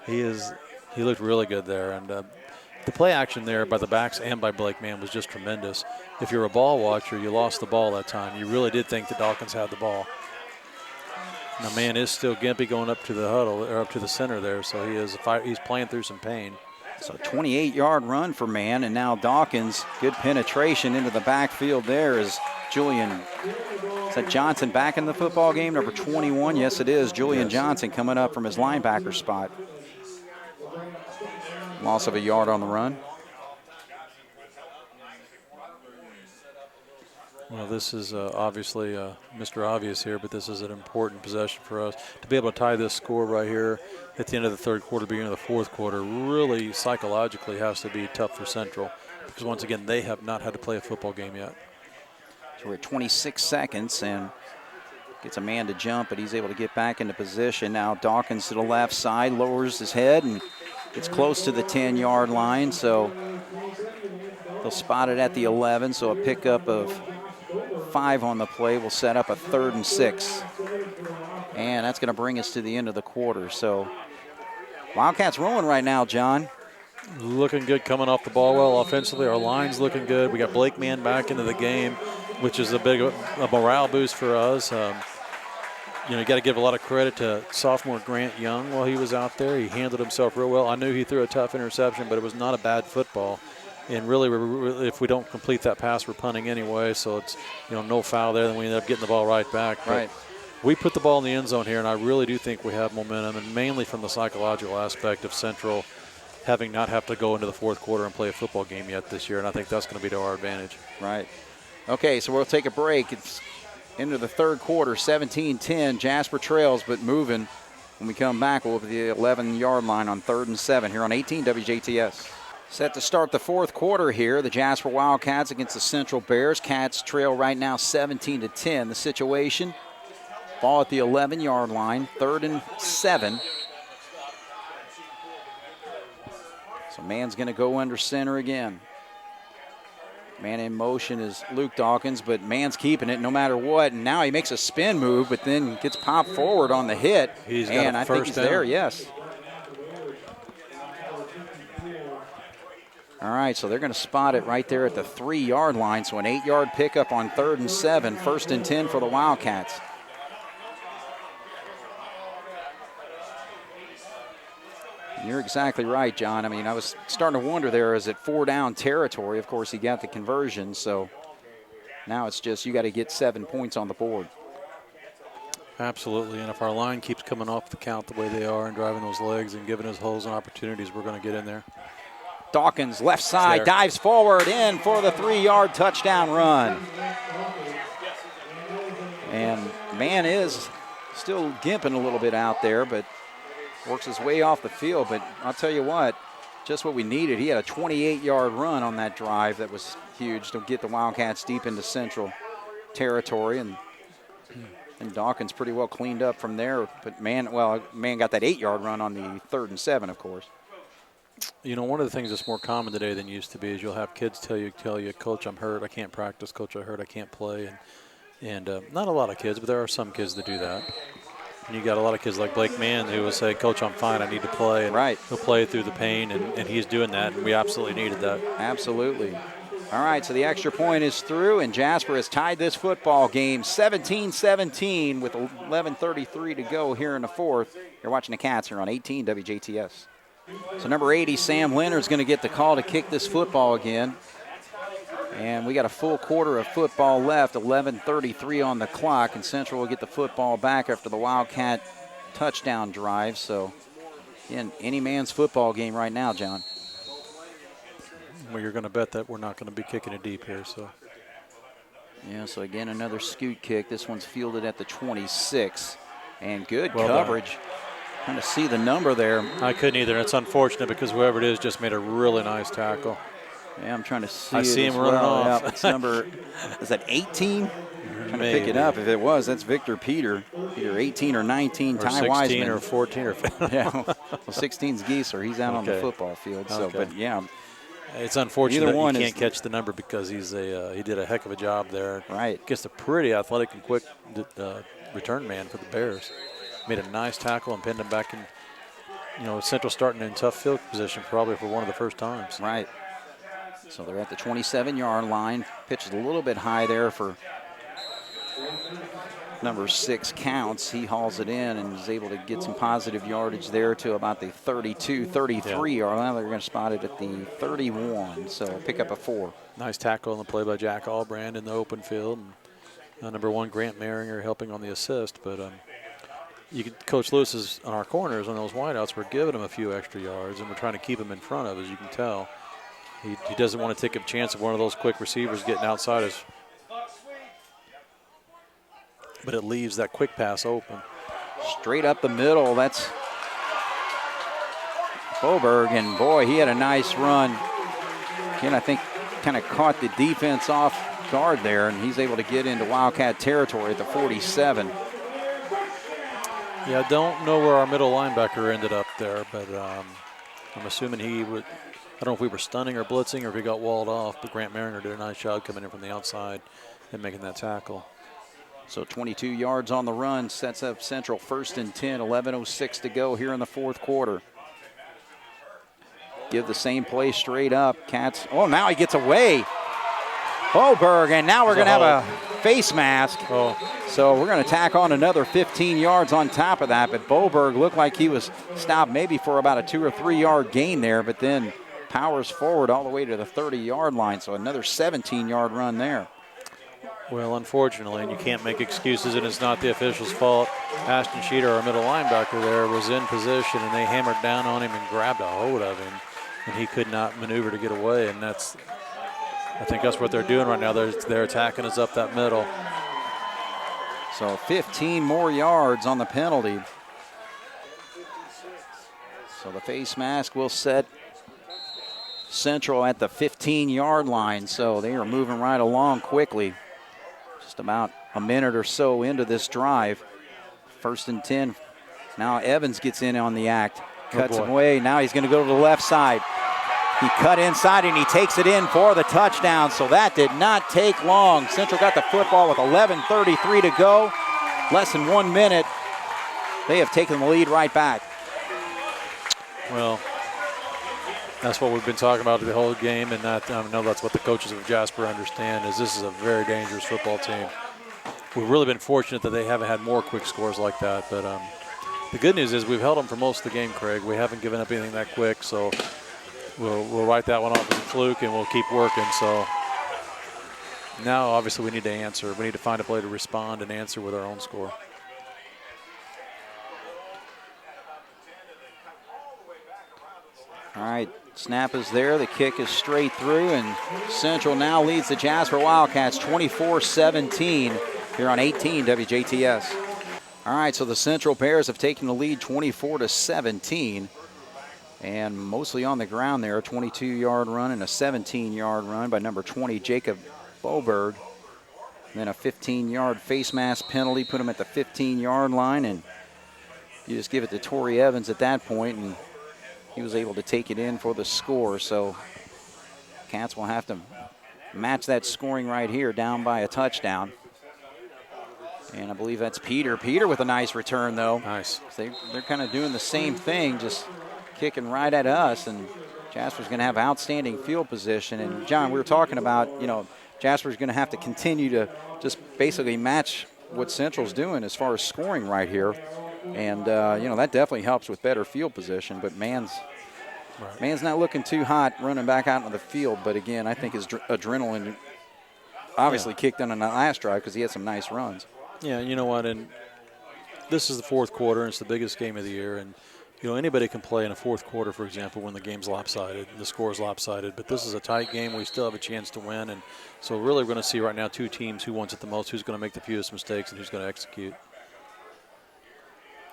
he looked really good there. And the play action there by the backs and by Blake Mann was just tremendous. If you're a ball watcher, you lost the ball that time. You really did think that Dawkins had the ball. Now, Mann is still gimpy going up to the huddle, or up to the center there, so he's playing through some pain. So a 28-yard run for Mann, and now Dawkins, good penetration into the backfield there is Julian. Is that Johnson back in the football game, number 21? Yes, it is. Julian Johnson coming up from his linebacker spot. Loss of a yard on the run. Well, this is obviously Mr. Obvious here, but this is an important possession for us. To be able to tie this score right here at the end of the 3rd quarter, beginning of the 4th quarter, really psychologically has to be tough for Central because, once again, they have not had to play a football game yet. So we're at 26 seconds and gets a man to jump, but he's able to get back into position. Now Dawkins to the left side, lowers his head and gets close to the 10-yard line. So they'll spot it at the 11, so a pickup of 5 on the play will set up a 3rd and 6. And that's going to bring us to the end of the quarter. So Wildcats rolling right now, John. Looking good coming off the ball well offensively. Our line's looking good. We got Blake Mann back into the game, which is a morale boost for us. You got to give a lot of credit to sophomore Grant Young while he was out there. He handled himself real well. I knew he threw a tough interception, but it was not a bad football. And really, if we don't complete that pass, we're punting anyway. So it's, no foul there. Then we end up getting the ball right back. But right. We put the ball in the end zone here, and I really do think we have momentum, and mainly from the psychological aspect of Central having not have to go into the 4th quarter and play a football game yet this year. And I think that's going to be to our advantage. Right. Okay, so we'll take a break. It's into the 3rd quarter, 17-10. Jasper trails, but moving. When we come back, we'll be the 11-yard line on 3rd and 7 here on 18 WJTS. Set to start the 4th quarter here. The Jasper Wildcats against the Central Bears. Cats trail right now 17-10. The situation, ball at the 11-yard line, 3rd and 7. So Mann's going to go under center again. Man in motion is Luke Dawkins, but Mann's keeping it no matter what. And now he makes a spin move, but then gets popped forward on the hit. I think he's there, yes. All right, so they're going to spot it right there at the 3-yard line. So an 8-yard pickup on 3rd and 7, 1st and 10 for the Wildcats. You're exactly right, John. I mean, I was starting to wonder there, is it 4-down territory? Of course, he got the conversion, so now it's just you got to get 7 points on the board. Absolutely, and if our line keeps coming off the count the way they are and driving those legs and giving us holes and opportunities, we're going to get in there. Dawkins, left side, dives forward, in for the 3-yard touchdown run. And man is still gimping a little bit out there, but works his way off the field. But I'll tell you what, just what we needed. He had a 28-yard run on that drive that was huge to get the Wildcats deep into Central territory. And Dawkins pretty well cleaned up from there. But man got that 8-yard run on the 3rd and 7, of course. You know, one of the things that's more common today than used to be is you'll have kids tell you, Coach, I'm hurt, I can't practice. Coach, I hurt, I can't play. And not a lot of kids, but there are some kids that do that. And you got a lot of kids like Blake Mann who will say, Coach, I'm fine, I need to play. And right. He'll play through the pain, and he's doing that, and we absolutely needed that. Absolutely. All right, so the extra point is through, and Jasper has tied this football game 17-17 with 11:33 to go here in the fourth. You're watching the Cats here on 18 WJTS. So number 80, Sam Leonard's going to get the call to kick this football again. And we got a full quarter of football left, 11:33 on the clock, and Central will get the football back after the Wildcat touchdown drive. So, again, any man's football game right now, John. Well, you're going to bet that we're not going to be kicking it deep here. So, yeah, so again, another scoot kick. This one's fielded at the 26. And good well coverage. Done. Trying to see the number there. I couldn't either. It's unfortunate because whoever it is just made a really nice tackle. Yeah, I'm trying to see. I see him running off. Yeah, it's number, is that 18? Trying to pick it up. If it was, that's Victor Peter. Either 18 or 19. Or Ty 16 Wiseman. or 14 or 15. Yeah, well, 16's Geeser. He's out on the football field. So, but yeah. It's unfortunate that one he can't catch the number because he did a heck of a job there. Right. Gets a pretty athletic and quick return man for the Bears. Made a nice tackle and pinned him back in. You know, Central starting in tough field position probably for one of the first times. Right. So they're at the 27-yard line. Pitches a little bit high there for number 6 Counts. He hauls it in and is able to get some positive yardage there to about the 32, 33 yard line. They're going to spot it at the 31, so pick up a 4. Nice tackle on the play by Jack Albrand in the open field. And number 1, Grant Maringer, helping on the assist. But Coach Lewis is on our corners on those wideouts. We're giving him a few extra yards, and we're trying to keep him in front of, as you can tell. He doesn't want to take a chance of one of those quick receivers getting outside us. But it leaves that quick pass open. Straight up the middle. That's Boberg, and boy, he had a nice run. Again, I think kind of caught the defense off guard there, and he's able to get into Wildcat territory at the 47. Yeah, I don't know where our middle linebacker ended up there, but I'm assuming he would. I don't know if we were stunning or blitzing or if he got walled off, but Grant Mariner did a nice job coming in from the outside and making that tackle. So 22 yards on the run sets up Central 1st and 10, 11:06 to go here in the fourth quarter. Give the same play straight up. Cats, oh, now he gets away. Boberg, and now we're going to have a face mask. Oh. So we're going to tack on another 15 yards on top of that, but Boberg looked like he was stopped maybe for about a 2 or 3 yard gain there, but then powers forward all the way to the 30-yard line, so another 17-yard run there. Well, unfortunately, and you can't make excuses, and it's not the official's fault. Ashton Schneider, our middle linebacker there, was in position, and they hammered down on him and grabbed a hold of him, and he could not maneuver to get away, and I think that's what they're doing right now. They're attacking us up that middle. So 15 more yards on the penalty. So the face mask will set Central at the 15-yard line, so they are moving right along quickly. Just about a minute or so into this drive. 1st and 10. Now Evans gets in on the act. Cuts him away. Now he's going to go to the left side. He cut inside and he takes it in for the touchdown, so that did not take long. Central got the football with 11:33 to go. Less than 1 minute. They have taken the lead right back. Well, that's what we've been talking about the whole game, and I know that's what the coaches of Jasper understand, is this is a very dangerous football team. We've really been fortunate that they haven't had more quick scores like that, but The good news is we've held them for most of the game, Craig. We haven't given up anything that quick, so we'll write that one off as a fluke, and we'll keep working. So now, obviously, we need to answer. We need to find a play to respond and answer with our own score. All right, snap is there. The kick is straight through, and Central now leads the Jasper Wildcats 24-17 here on 18 WJTS. All right, so the Central Bears have taken the lead 24-17, and mostly on the ground there, a 22-yard run and a 17-yard run by number 20, Jacob Boberg. Then a 15-yard face mask penalty put him at the 15-yard line, and you just give it to Torrey Evans at that point, and he was able to take it in for the score. So Cats will have to match that scoring right here, down by a touchdown. And I believe that's Peter. Peter with a nice return, though. Nice. They're kind of doing the same thing, just kicking right at us, and Jasper's going to have outstanding field position. And, John, we were talking about, Jasper's going to have to continue to just basically match what Central's doing as far as scoring right here. And, that definitely helps with better field position. But Mann's not looking too hot running back out into the field. But, again, I think his adrenaline obviously kicked in on that last drive because he had some nice runs. Yeah, you know what, and this is the fourth quarter, and it's the biggest game of the year. And, anybody can play in a fourth quarter, for example, when the game's lopsided, the score's lopsided. But this is a tight game. We still have a chance to win. And so really we're going to see right now two teams, who wants it the most, who's going to make the fewest mistakes, and who's going to execute.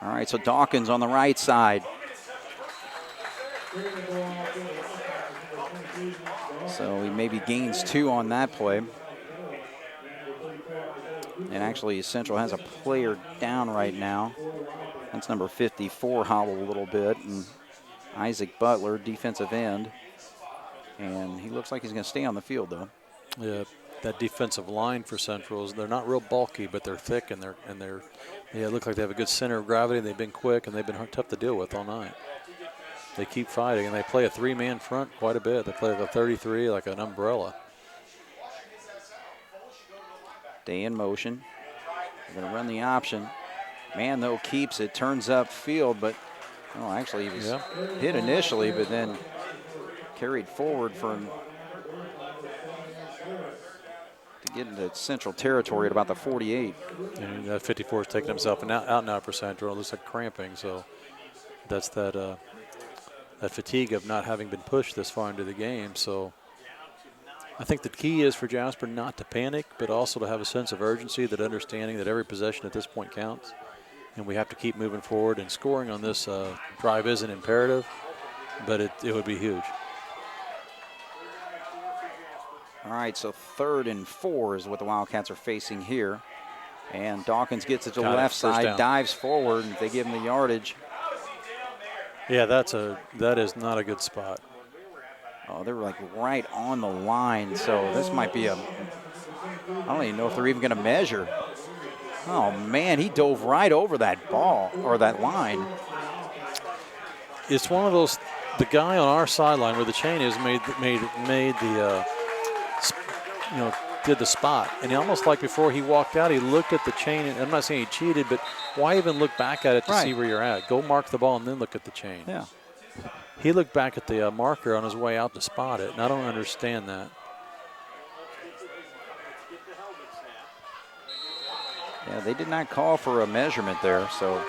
All right, so Dawkins on the right side. So he maybe gains 2 on that play. And actually, Central has a player down right now. That's number 54, hobbled a little bit. And Isaac Butler, defensive end. And he looks like he's going to stay on the field, though. Yeah, that defensive line for Central, they're not real bulky, but they're thick, and they look like they have a good center of gravity. They've been quick, and they've been tough to deal with all night. They keep fighting, and they play a 3-man front quite a bit. They play like a 33, like an umbrella. Day in motion. They're going to run the option. Man, though, keeps it, turns up field, but actually he was hit initially, but then carried forward to get into Central territory at about the 48. And that 54 is taking himself out now for Central. It looks like cramping, so that's that fatigue of not having been pushed this far into the game. So I think the key is for Jasper not to panic, but also to have a sense of urgency, that understanding that every possession at this point counts. And we have to keep moving forward, and scoring on this drive isn't imperative, but it would be huge. All right, so 3rd and 4 is what the Wildcats are facing here. And Dawkins gets it to the left side, dives forward, and they give him the yardage. Yeah, that is not a good spot. Oh, they're like right on the line, so this might be I don't even know if they're even going to measure. Oh, man, he dove right over that ball, or that line. It's one of those, the guy on our sideline where the chain is did the spot. And almost like before he walked out, he looked at the chain. And I'm not saying he cheated, but why even look back at it to see where you're at? Go mark the ball and then look at the chain. Yeah. He looked back at the marker on his way out to spot it, and I don't understand that. Yeah, they did not call for a measurement there, so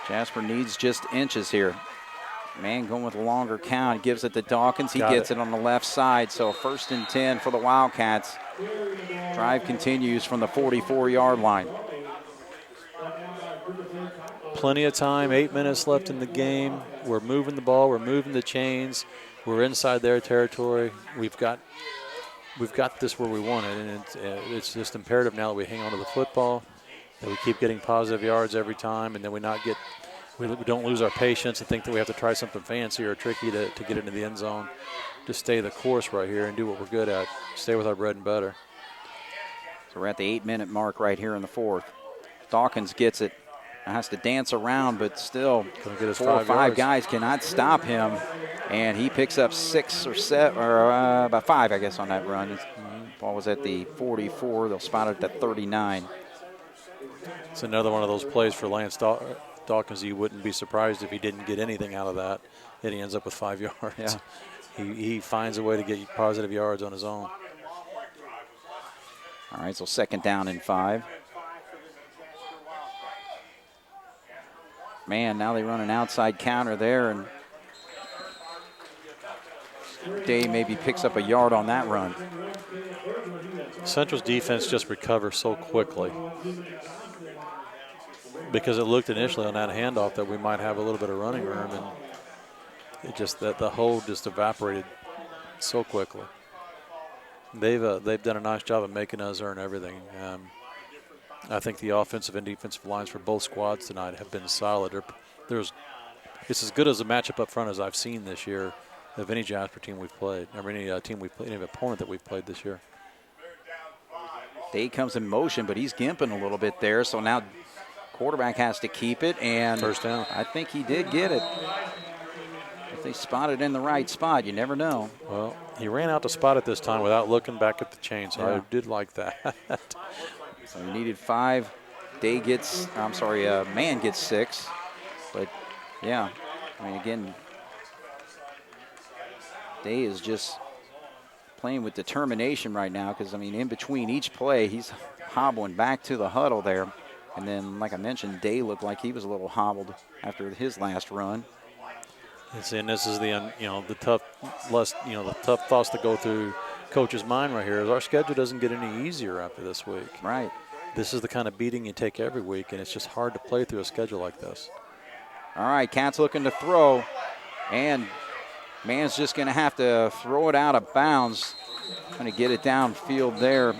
Jasper needs just inches here. Man going with a longer count, gives it to Dawkins. He gets it on the left side, so 1st and 10 for the Wildcats. Drive continues from the 44-yard line. Plenty of time, 8 minutes left in the game. We're moving the ball, we're moving the chains. We're inside their territory. We've got this where we want it, and it's just imperative now that we hang on to the football, that we keep getting positive yards every time, and then we don't lose our patience and think that we have to try something fancy or tricky to get into the end zone. Just stay the course right here and do what we're good at. Stay with our bread and butter. So we're at the 8-minute mark right here in the 4th. Dawkins gets it. Has to dance around, but still 4 or 5 guys cannot stop him. And he picks up 6 or 7, or about 5, I guess, on that run. Ball was at the 44. They'll spot it at the 39. It's another one of those plays for Lance Dawkins. You wouldn't be surprised if he didn't get anything out of that, and he ends up with 5 yards. Yeah. He finds a way to get positive yards on his own. All right, so 2nd down and 5. Man, now they run an outside counter there, and Day maybe picks up a yard on that run. Central's defense just recovers so quickly because it looked initially on that handoff that we might have a little bit of running room, and it just that the hold just evaporated so quickly. They've done a nice job of making us earn everything. I think the offensive and defensive lines for both squads tonight have been solid. It's as good as a matchup up front as I've seen this year of any Jasper team we've played, or any team we've played, any opponent that we've played this year. Day comes in motion, but he's gimping a little bit there, so now quarterback has to keep it, and 1st down. I think he did get it. If they spot it in the right spot, you never know. Well, he ran out to spot it this time without looking back at the chain, so Yeah. I did like that. So he needed 5. Man gets 6. But, yeah, I mean, again, Day is just playing with determination right now because, I mean, in between each play, he's hobbling back to the huddle there. And then, like I mentioned, Day looked like he was a little hobbled after his last run. And this is the tough thoughts that go through coach's mind right here is our schedule doesn't get any easier after this week. Right. This is the kind of beating you take every week, and it's just hard to play through a schedule like this. All right, Cats looking to throw, and Man's just going to have to throw it out of bounds. Going to get it downfield there.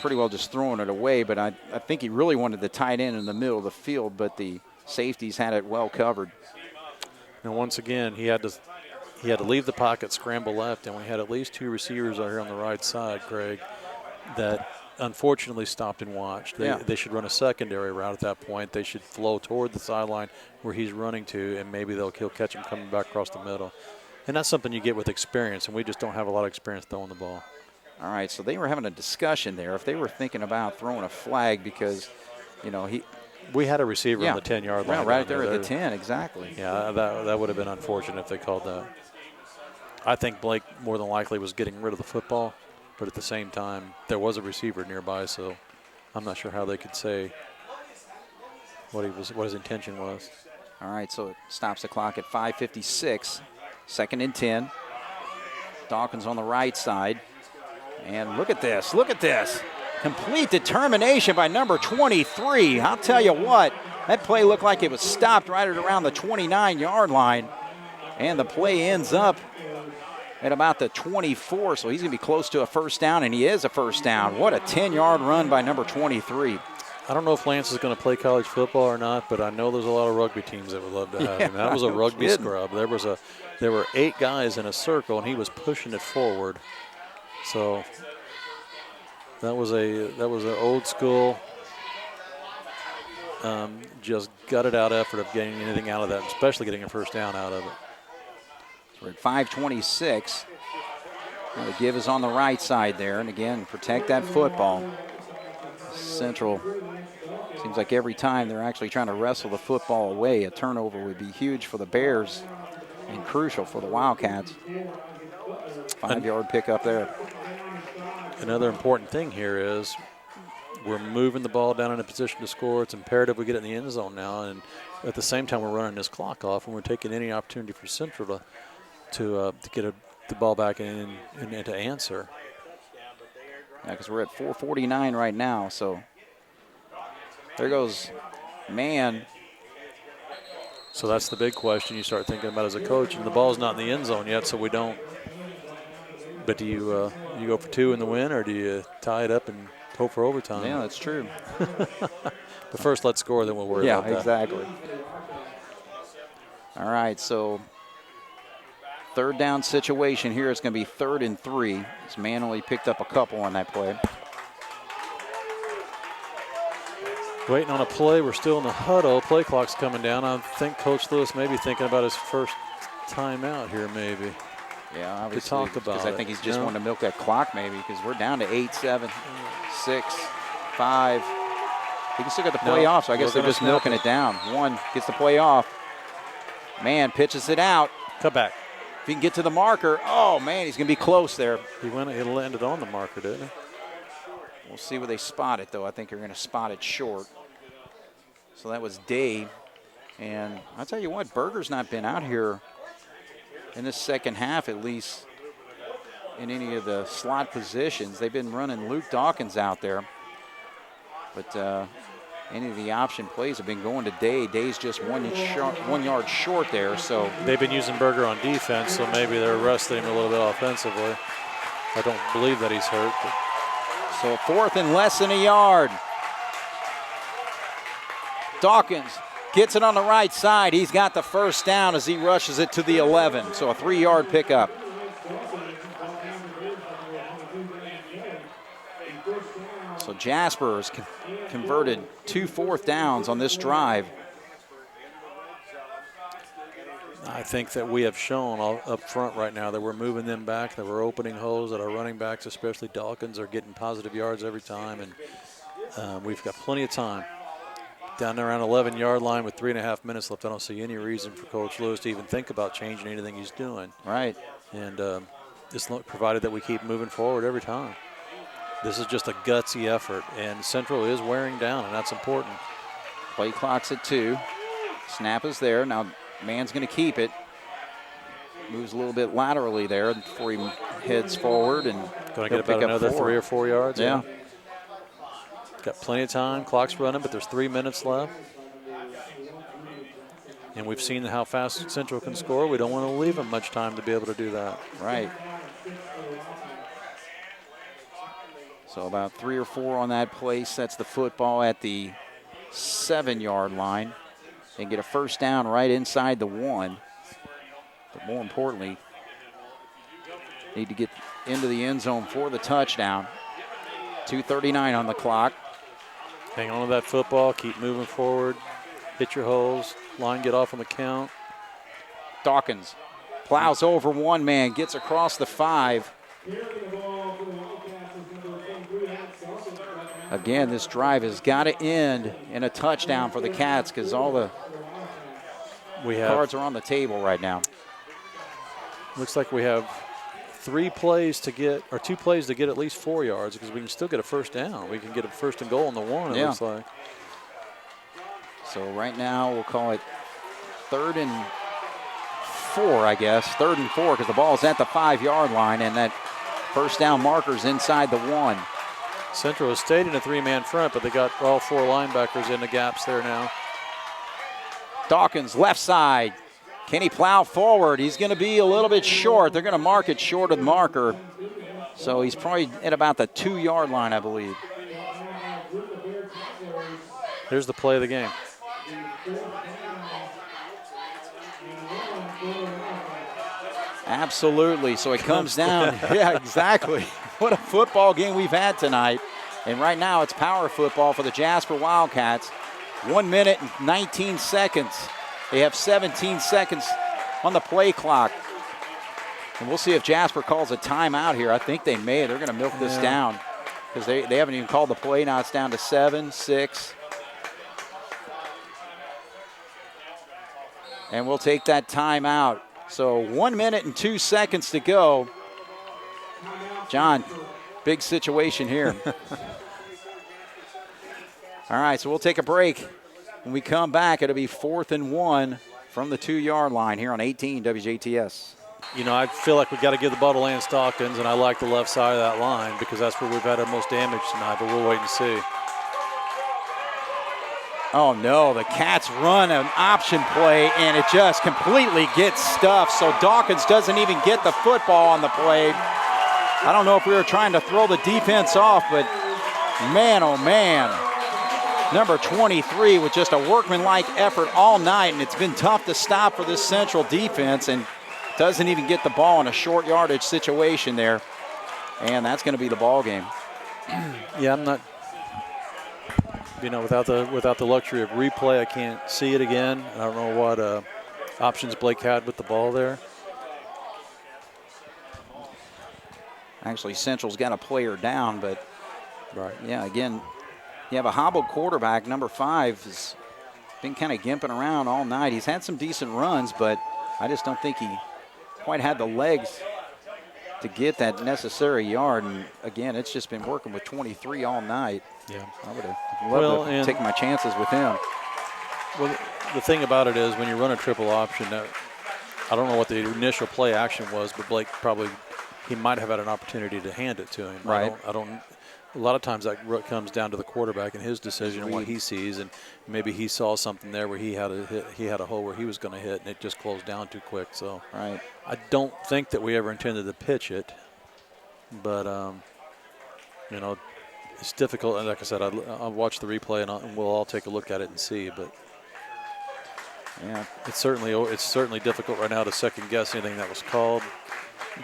Pretty well just throwing it away, but I think he really wanted the tight end in the middle of the field, but the safeties had it well covered. And once again, he had to leave the pocket, scramble left, and we had at least 2 receivers out here on the right side, Craig, that unfortunately stopped and watched. They should run a secondary route at that point. They should flow toward the sideline where he's running to, and maybe he'll catch him coming back across the middle. And that's something you get with experience, and we just don't have a lot of experience throwing the ball. All right, so they were having a discussion there if they were thinking about throwing a flag because, we had a receiver on the 10-yard line. Right there at the 10, exactly. Yeah, that would have been unfortunate if they called that. I think Blake more than likely was getting rid of the football, but at the same time, there was a receiver nearby, so I'm not sure how they could say what his intention was. All right, so it stops the clock at 5:56, 2nd and 10. Dawkins on the right side. And look at this. Complete determination by number 23. I'll tell you what, that play looked like it was stopped right around the 29-yard line. And the play ends up at about the 24, so he's going to be close to a 1st down, and he is a 1st down. What a 10-yard run by number 23. I don't know if Lance is going to play college football or not, but I know there's a lot of rugby teams that would love to have him. That was a rugby scrub. There were 8 guys in a circle, and he was pushing it forward. So that was an old school, just gutted out effort of getting anything out of that, especially getting a 1st down out of it. We're at 5:26. The give is on the right side there, and again, protect that football. Central seems like every time they're actually trying to wrestle the football away, a turnover would be huge for the Bears and crucial for the Wildcats. 5-yard pickup there. Another important thing here is we're moving the ball down in a position to score. It's imperative we get it in the end zone now, and at the same time we're running this clock off, and we're taking any opportunity for Central to get the ball back in and to answer. Yeah, because we're at 4:49 right now, so there goes Man. So that's the big question you start thinking about as a coach, and the ball's not in the end zone yet, so we don't. But do you go for 2 in the win, or do you tie it up and hope for overtime? Yeah, that's true. But first, let's score, then we'll worry about that. Yeah, exactly. All right, so 3rd down situation here. It's going to be 3rd and 3. This Man only picked up a couple on that play. Waiting on a play. We're still in the huddle. Play clock's coming down. I think Coach Lewis may be thinking about his first timeout here, maybe. Yeah, obviously. To talk about because I think he's just wanting to milk that clock, maybe, because we're down to 8, 7, 6, 5. He can still get the play off, so I guess they're just milking it down. One gets the play off. Man pitches it out. Cut back. If he can get to the marker, oh, man, he's going to be close there. He landed on the marker, didn't he? We'll see where they spot it, though. I think they're going to spot it short. So that was Dave. And I'll tell you what, Berger's not been out here in this second half, at least in any of the slot positions. They've been running Luke Dawkins out there. But any of the option plays have been going to Day. Day's just 1 yard short there. So they've been using Berger on defense, so maybe they're resting him a little bit offensively. I don't believe that he's hurt. But. So 4th and less than a yard. Dawkins gets it on the right side. He's got the first down as he rushes it to the 11. So a 3-yard pickup. So Jasper has converted 2 4th downs on this drive. I think that we have shown up front right now that we're moving them back, that we're opening holes, that our running backs, especially Dawkins, are getting positive yards every time, and we've got plenty of time. Down there around 11-yard line with 3.5 minutes left, I don't see any reason for Coach Lewis to even think about changing anything he's doing. Right. And just provided that we keep moving forward every time. This is just a gutsy effort, and Central is wearing down, and that's important. Play clock's at 2. Snap is there. Now man's going to keep it. Moves a little bit laterally there before he heads forward. And going to get about another 3 or 4 yards. Yeah. Got plenty of time. Clock's running, but there's 3 minutes left. And we've seen how fast Central can score. We don't want to leave them much time to be able to do that. Right. So about 3 or 4 on that play. Sets the football at the 7-yard line. And get a first down right inside the 1. But more importantly, need to get into the end zone for the touchdown. 2:39 on the clock. Hang on to that football. Keep moving forward. Hit your holes. Line get off on the count. Dawkins plows over one man, gets across the 5. Again, this drive has got to end in a touchdown for the Cats because all the cards are on the table right now. Looks like we have 2 plays to get at least 4 yards because we can still get a first down. We can get a 1st and goal on the 1, it looks like. So right now we'll call it 3rd and 4, I guess. 3rd and 4 because the ball's at the 5-yard line and that first down marker's inside the 1. Central has stayed in a 3-man front, but they got all 4 linebackers in the gaps there now. Dawkins left side. Can he plow forward? He's going to be a little bit short. They're going to mark it short of the marker. So he's probably at about the 2-yard line, I believe. Here's the play of the game. Absolutely. So it comes down. Yeah, exactly. What a football game we've had tonight. And right now it's power football for the Jasper Wildcats. 1 minute and 19 seconds. They have 17 seconds on the play clock. And we'll see if Jasper calls a timeout here. I think they may. They're going to milk this down because they haven't even called the play. Now it's down to 7, 6. And we'll take that timeout. So 1 minute and 2 seconds to go. John, big situation here. All right, so we'll take a break. When we come back, it'll be 4th and 1 from the 2-yard line here on 18 WJTS. You know, I feel like we've got to give the ball to Lance Dawkins, and I like the left side of that line because that's where we've had our most damage tonight, but we'll wait and see. Oh, no, the Cats run an option play, and it just completely gets stuffed, so Dawkins doesn't even get the football on the play. I don't know if we were trying to throw the defense off, but man, oh, man. Number 23 with just a workmanlike effort all night, and it's been tough to stop for this Central defense, and doesn't even get the ball in a short yardage situation there. And that's going to be the ball game. Yeah, I'm not, you know, without the luxury of replay, I can't see it again. I don't know what options Blake had with the ball there. Actually, Central's got a player down, but right. Yeah, again, you have a hobbled quarterback. Number 5 has been kind of gimping around all night. He's had some decent runs, but I just don't think he quite had the legs to get that necessary yard. And again, it's just been working with 23 all night. Yeah. I would have loved to take my chances with him. Well, the thing about it is when you run a triple option, I don't know what the initial play action was, but Blake he might have had an opportunity to hand it to him. Right. I don't. A lot of times that comes down to the quarterback and his decision and what he sees, and maybe he saw something there where he had a hole where he was going to hit, and it just closed down too quick. So right. I don't think that we ever intended to pitch it, but it's difficult. And like I said, I'll watch the replay and we'll all take a look at it and see. But yeah, it's certainly difficult right now to second guess anything that was called.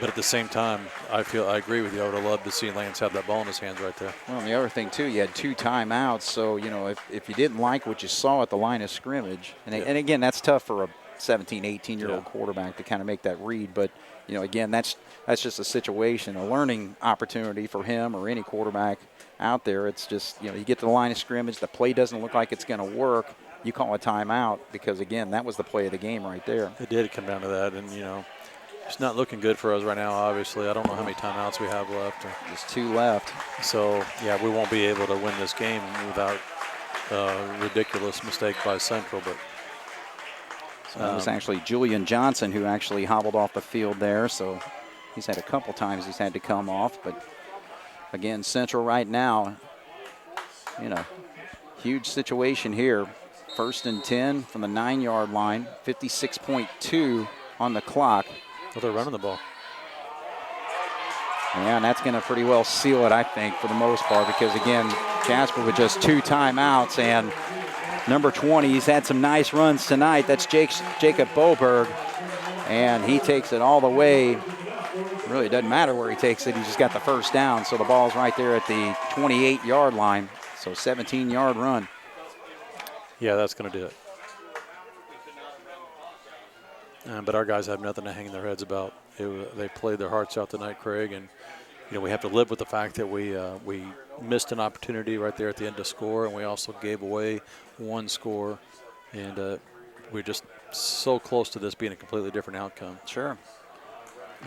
But at the same time, I agree with you. I would have loved to see Lance have that ball in his hands right there. Well, and the other thing, too, you had 2 timeouts. So, if you didn't like what you saw at the line of scrimmage, and again, that's tough for a 17, 18-year-old quarterback to kind of make that read. But, again, that's just a situation, a learning opportunity for him or any quarterback out there. It's just, you get to the line of scrimmage, the play doesn't look like it's going to work. You call a timeout because, again, that was the play of the game right there. It did come down to that, and, it's not looking good for us right now, obviously. I don't know how many timeouts we have left. Just 2 left. So, yeah, we won't be able to win this game without a ridiculous mistake by Central. But it was actually Julian Johnson who actually hobbled off the field there. So he's had a couple times he's had to come off. But, again, Central right now, huge situation here. 1st and 10 from the 9-yard line, 56.2 on the clock. Well, they're running the ball. Yeah, and that's going to pretty well seal it, I think, for the most part, because, again, Jasper with just 2 timeouts, and number 20, he's had some nice runs tonight. That's Jacob Boberg, and he takes it all the way. Really doesn't matter where he takes it. He just got the first down, so the ball's right there at the 28-yard line, so 17-yard run. Yeah, that's going to do it. But our guys have nothing to hang their heads about. They played their hearts out tonight, Craig, and we have to live with the fact that we missed an opportunity right there at the end to score, and we also gave away 1 score, and we're just so close to this being a completely different outcome. Sure.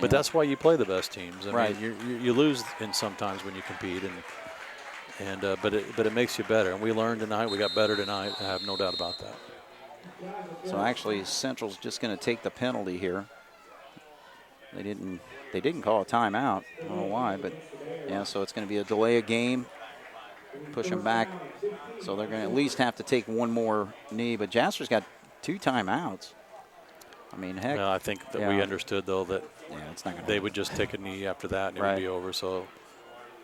But that's why you play the best teams. I mean, you lose in sometimes when you compete, but it makes you better. And we learned tonight. We got better tonight. I have no doubt about that. So actually, Central's just going to take the penalty here. They didn't call a timeout. I don't know why, but yeah. So it's going to be a delay of game, push them back. So they're going to at least have to take 1 more knee. But Jasper's got 2 timeouts. I mean, heck. Well, I think that we understood though that it's not they would just take a knee after that and it would be over. So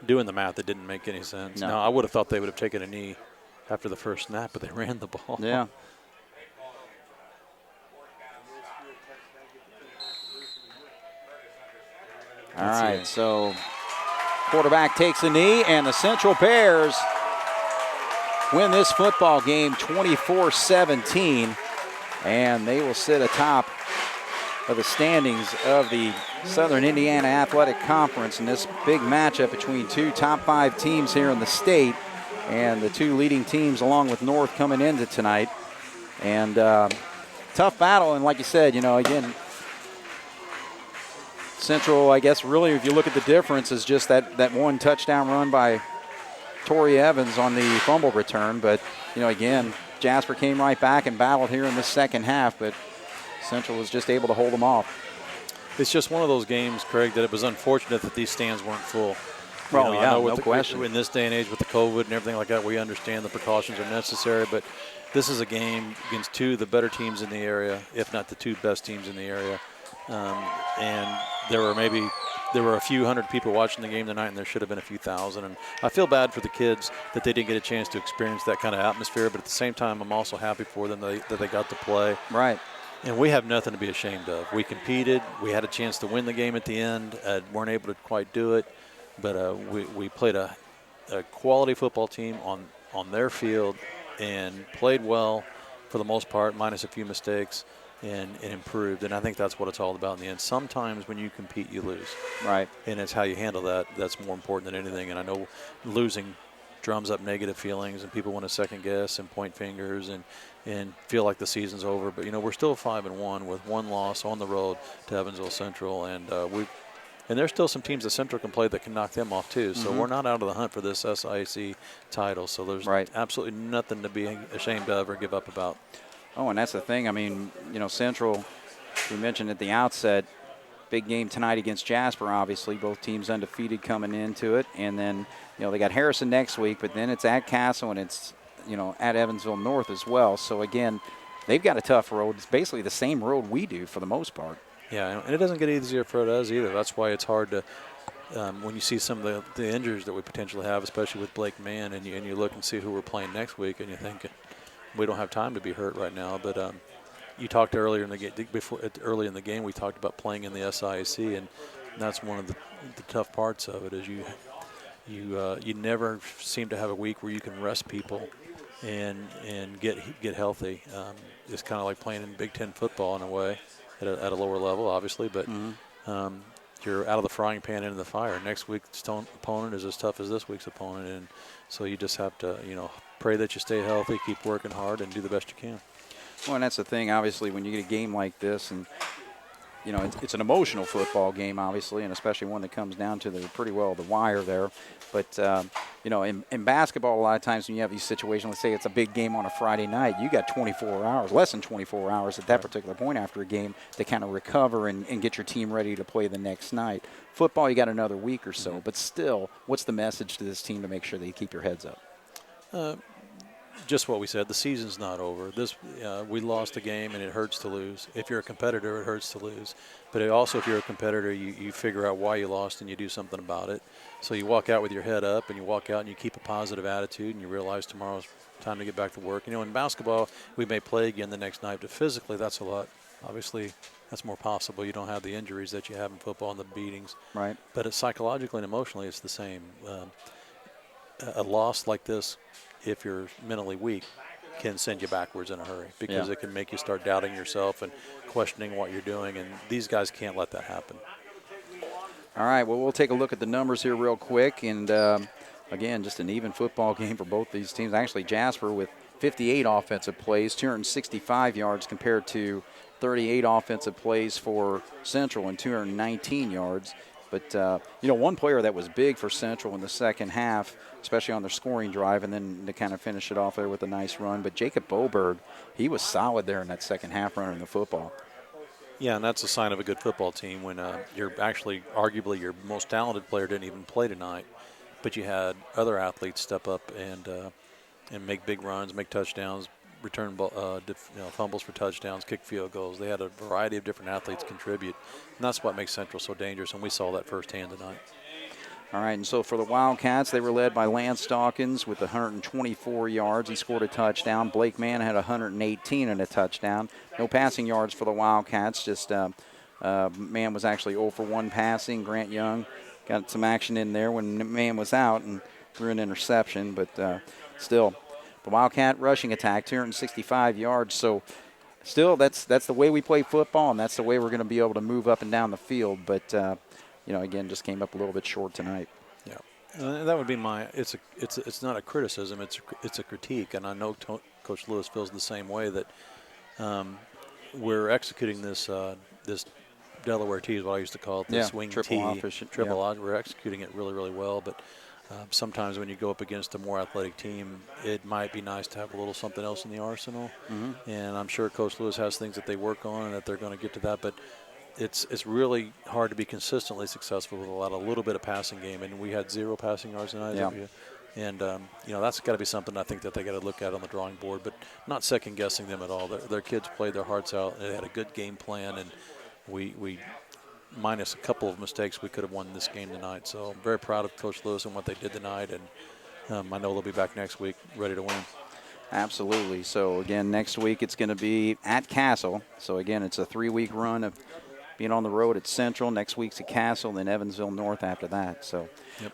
doing the math, it didn't make any sense. No. Now I would have thought they would have taken a knee after the first snap, but they ran the ball. Yeah. All right, so quarterback takes a knee, and the Central Bears win this football game 24-17, and they will sit atop of the standings of the Southern Indiana Athletic Conference in this big matchup between 2 top 5 teams here in the state, and the 2 leading teams along with North coming into tonight. And tough battle, and like you said, again, Central, I guess, really, if you look at the difference, is just that 1 touchdown run by Torrey Evans on the fumble return. But, again, Jasper came right back and battled here in the second half, but Central was just able to hold them off. It's just one of those games, Craig, that it was unfortunate that these stands weren't full. Well, no question. In this day and age with the COVID and everything like that, we understand the precautions are necessary, but this is a game against 2 of the better teams in the area, if not the 2 best teams in the area. And there were a few hundred people watching the game tonight, and there should have been a few thousand. And I feel bad for the kids that they didn't get a chance to experience that kind of atmosphere. But at the same time, I'm also happy for them that they got to play. Right. And we have nothing to be ashamed of. We competed. We had a chance to win the game at the end. Weren't able to quite do it, but we played a quality football team on their field and played well for the most part, minus a few mistakes. And improved, and I think that's what it's all about in the end. Sometimes when you compete, you lose. Right. And it's how you handle that that's more important than anything. And I know losing drums up negative feelings, and people want to second guess and point fingers and feel like the season's over. But, we're still 5-1 with one loss on the road to Evansville Central, and and there's still some teams that Central can play that can knock them off too. So we're not out of the hunt for this SIC title. So there's absolutely nothing to be ashamed of or give up about. Oh, and that's the thing. I mean, Central, we mentioned at the outset, big game tonight against Jasper, obviously. Both teams undefeated coming into it. And then, they got Harrison next week, but then it's at Castle and it's, at Evansville North as well. So, again, they've got a tough road. It's basically the same road we do for the most part. Yeah, and it doesn't get easier for us either. That's why it's hard to, when you see some of the injuries that we potentially have, especially with Blake Mann, and you look and see who we're playing next week, and you think we don't have time to be hurt right now. But you talked earlier in the game, early in the game, we talked about playing in the SIAC, and that's one of the tough parts of it is you never seem to have a week where you can rest people and get healthy. It's kind of like playing in Big Ten football in a way. At a lower level, obviously, but you're out of the frying pan into the fire. Next week's opponent is as tough as this week's opponent, and so you just have to, pray that you stay healthy, keep working hard, and do the best you can. Well, and that's the thing, obviously, when you get a game like this, and it's an emotional football game, obviously, and especially one that comes down to the wire there. But in basketball, a lot of times when you have these situations, let's say it's a big game on a Friday night, you got 24 hours, less than 24 hours at that particular point after a game to kind of recover and get your team ready to play the next night. Football, you got another week or so. But still, what's the message to this team to make sure that you keep your heads up? Just what we said. The season's not over. We lost a game, and it hurts to lose. If you're a competitor, it hurts to lose. But also, if you're a competitor, you figure out why you lost and you do something about it. So you walk out with your head up, and you walk out and you keep a positive attitude, and you realize tomorrow's time to get back to work. In basketball, we may play again the next night, but physically, that's a lot. Obviously, that's more possible. You don't have the injuries that you have in football and the beatings. Right. But psychologically and emotionally, it's the same. A loss like this, if you're mentally weak, can send you backwards in a hurry because it can make you start doubting yourself and questioning what you're doing, and these guys can't let that happen. All right, well, we'll take a look at the numbers here real quick, and again, just an even football game for both these teams. Actually, Jasper with 58 offensive plays, 265 yards compared to 38 offensive plays for Central and 219 yards. But, one player that was big for Central in the second half, especially on their scoring drive, and then to kind of finish it off there with a nice run. But Jacob Boberg, he was solid there in that second half running the football. Yeah, and that's a sign of a good football team when you're actually arguably your most talented player didn't even play tonight, but you had other athletes step up and make big runs, make touchdowns, return fumbles for touchdowns, kick field goals. They had a variety of different athletes contribute, and that's what makes Central so dangerous, and we saw that firsthand tonight. All right, and so for the Wildcats, they were led by Lance Dawkins with 124 yards. He scored a touchdown. Blake Mann had 118 and a touchdown. No passing yards for the Wildcats. Just Mann was actually 0 for 1 passing. Grant Young got some action in there when Mann was out and threw an interception, but still. The Wildcat rushing attack, 265 yards. So still, that's the way we play football, and that's the way we're going to be able to move up and down the field. But, again, just came up a little bit short tonight. Yeah, that would be it's not a criticism, it's a critique. And I know Coach Lewis feels the same way, that we're executing this Delaware T is what I used to call it, the swing triple T. We're executing it really, really well, but sometimes when you go up against a more athletic team, it might be nice to have a little something else in the arsenal. And I'm sure Coach Lewis has things that they work on and that they're going to get to that. But it's really hard to be consistently successful with a little bit of passing game. And we had 0 passing yards tonight. Yeah. And, that's got to be something I think that they got to look at on the drawing board, but not second-guessing them at all. Their kids played their hearts out. They had a good game plan, and we minus a couple of mistakes, we could have won this game tonight. So I'm very proud of Coach Lewis and what they did tonight, and I know they'll be back next week ready to win. Absolutely. So, again, next week it's going to be at Castle. So, again, it's a 3-week run of being on the road at Central. Next week's at Castle, then Evansville North after that. So,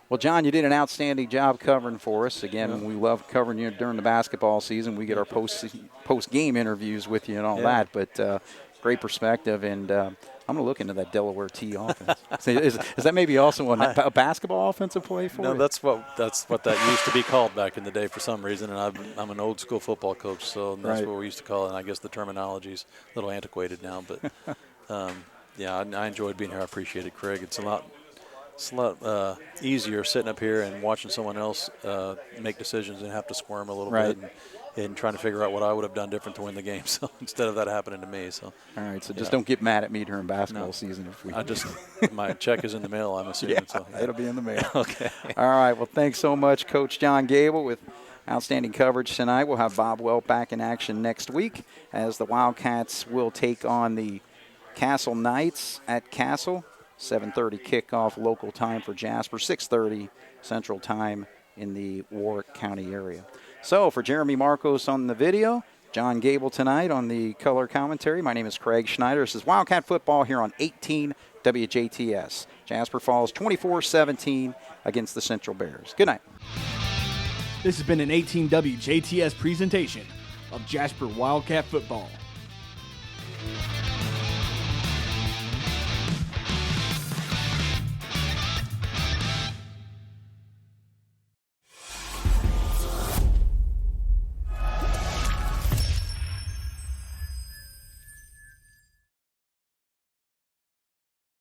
Well, John, you did an outstanding job covering for us. Again, we love covering you during the basketball season. We get our post-game interviews with you and all that, but great perspective. And I'm going to look into that Delaware T offense. Is that maybe also a basketball offensive play for No, you? that's what that used to be called back in the day for some reason, and I'm an old school football coach, so that's what we used to call it, and I guess the terminology's a little antiquated now, but yeah, I enjoyed being here. I appreciate it, Craig. It's a lot easier sitting up here and watching someone else make decisions and have to squirm a little bit and trying to figure out what I would have done different to win the game. So instead of that happening to me. So all right. So just don't get mad at me during basketball season if we. My check is in the mail. I'm assuming. It'll be in the mail. Okay. All right. Well, thanks so much, Coach John Gable, with outstanding coverage tonight. We'll have Bob Welp back in action next week as the Wildcats will take on the Castle Knights at Castle. 7:30 kickoff local time for Jasper. 6:30 Central Time in the Warwick County area. So for Jeremy Markos on the video, John Gable tonight on the color commentary, my name is Craig Schneider. This is Wildcat football here on 18 WJTS. Jasper falls 24-17 against the Central Bears. Good night. This has been an 18 WJTS presentation of Jasper Wildcat football.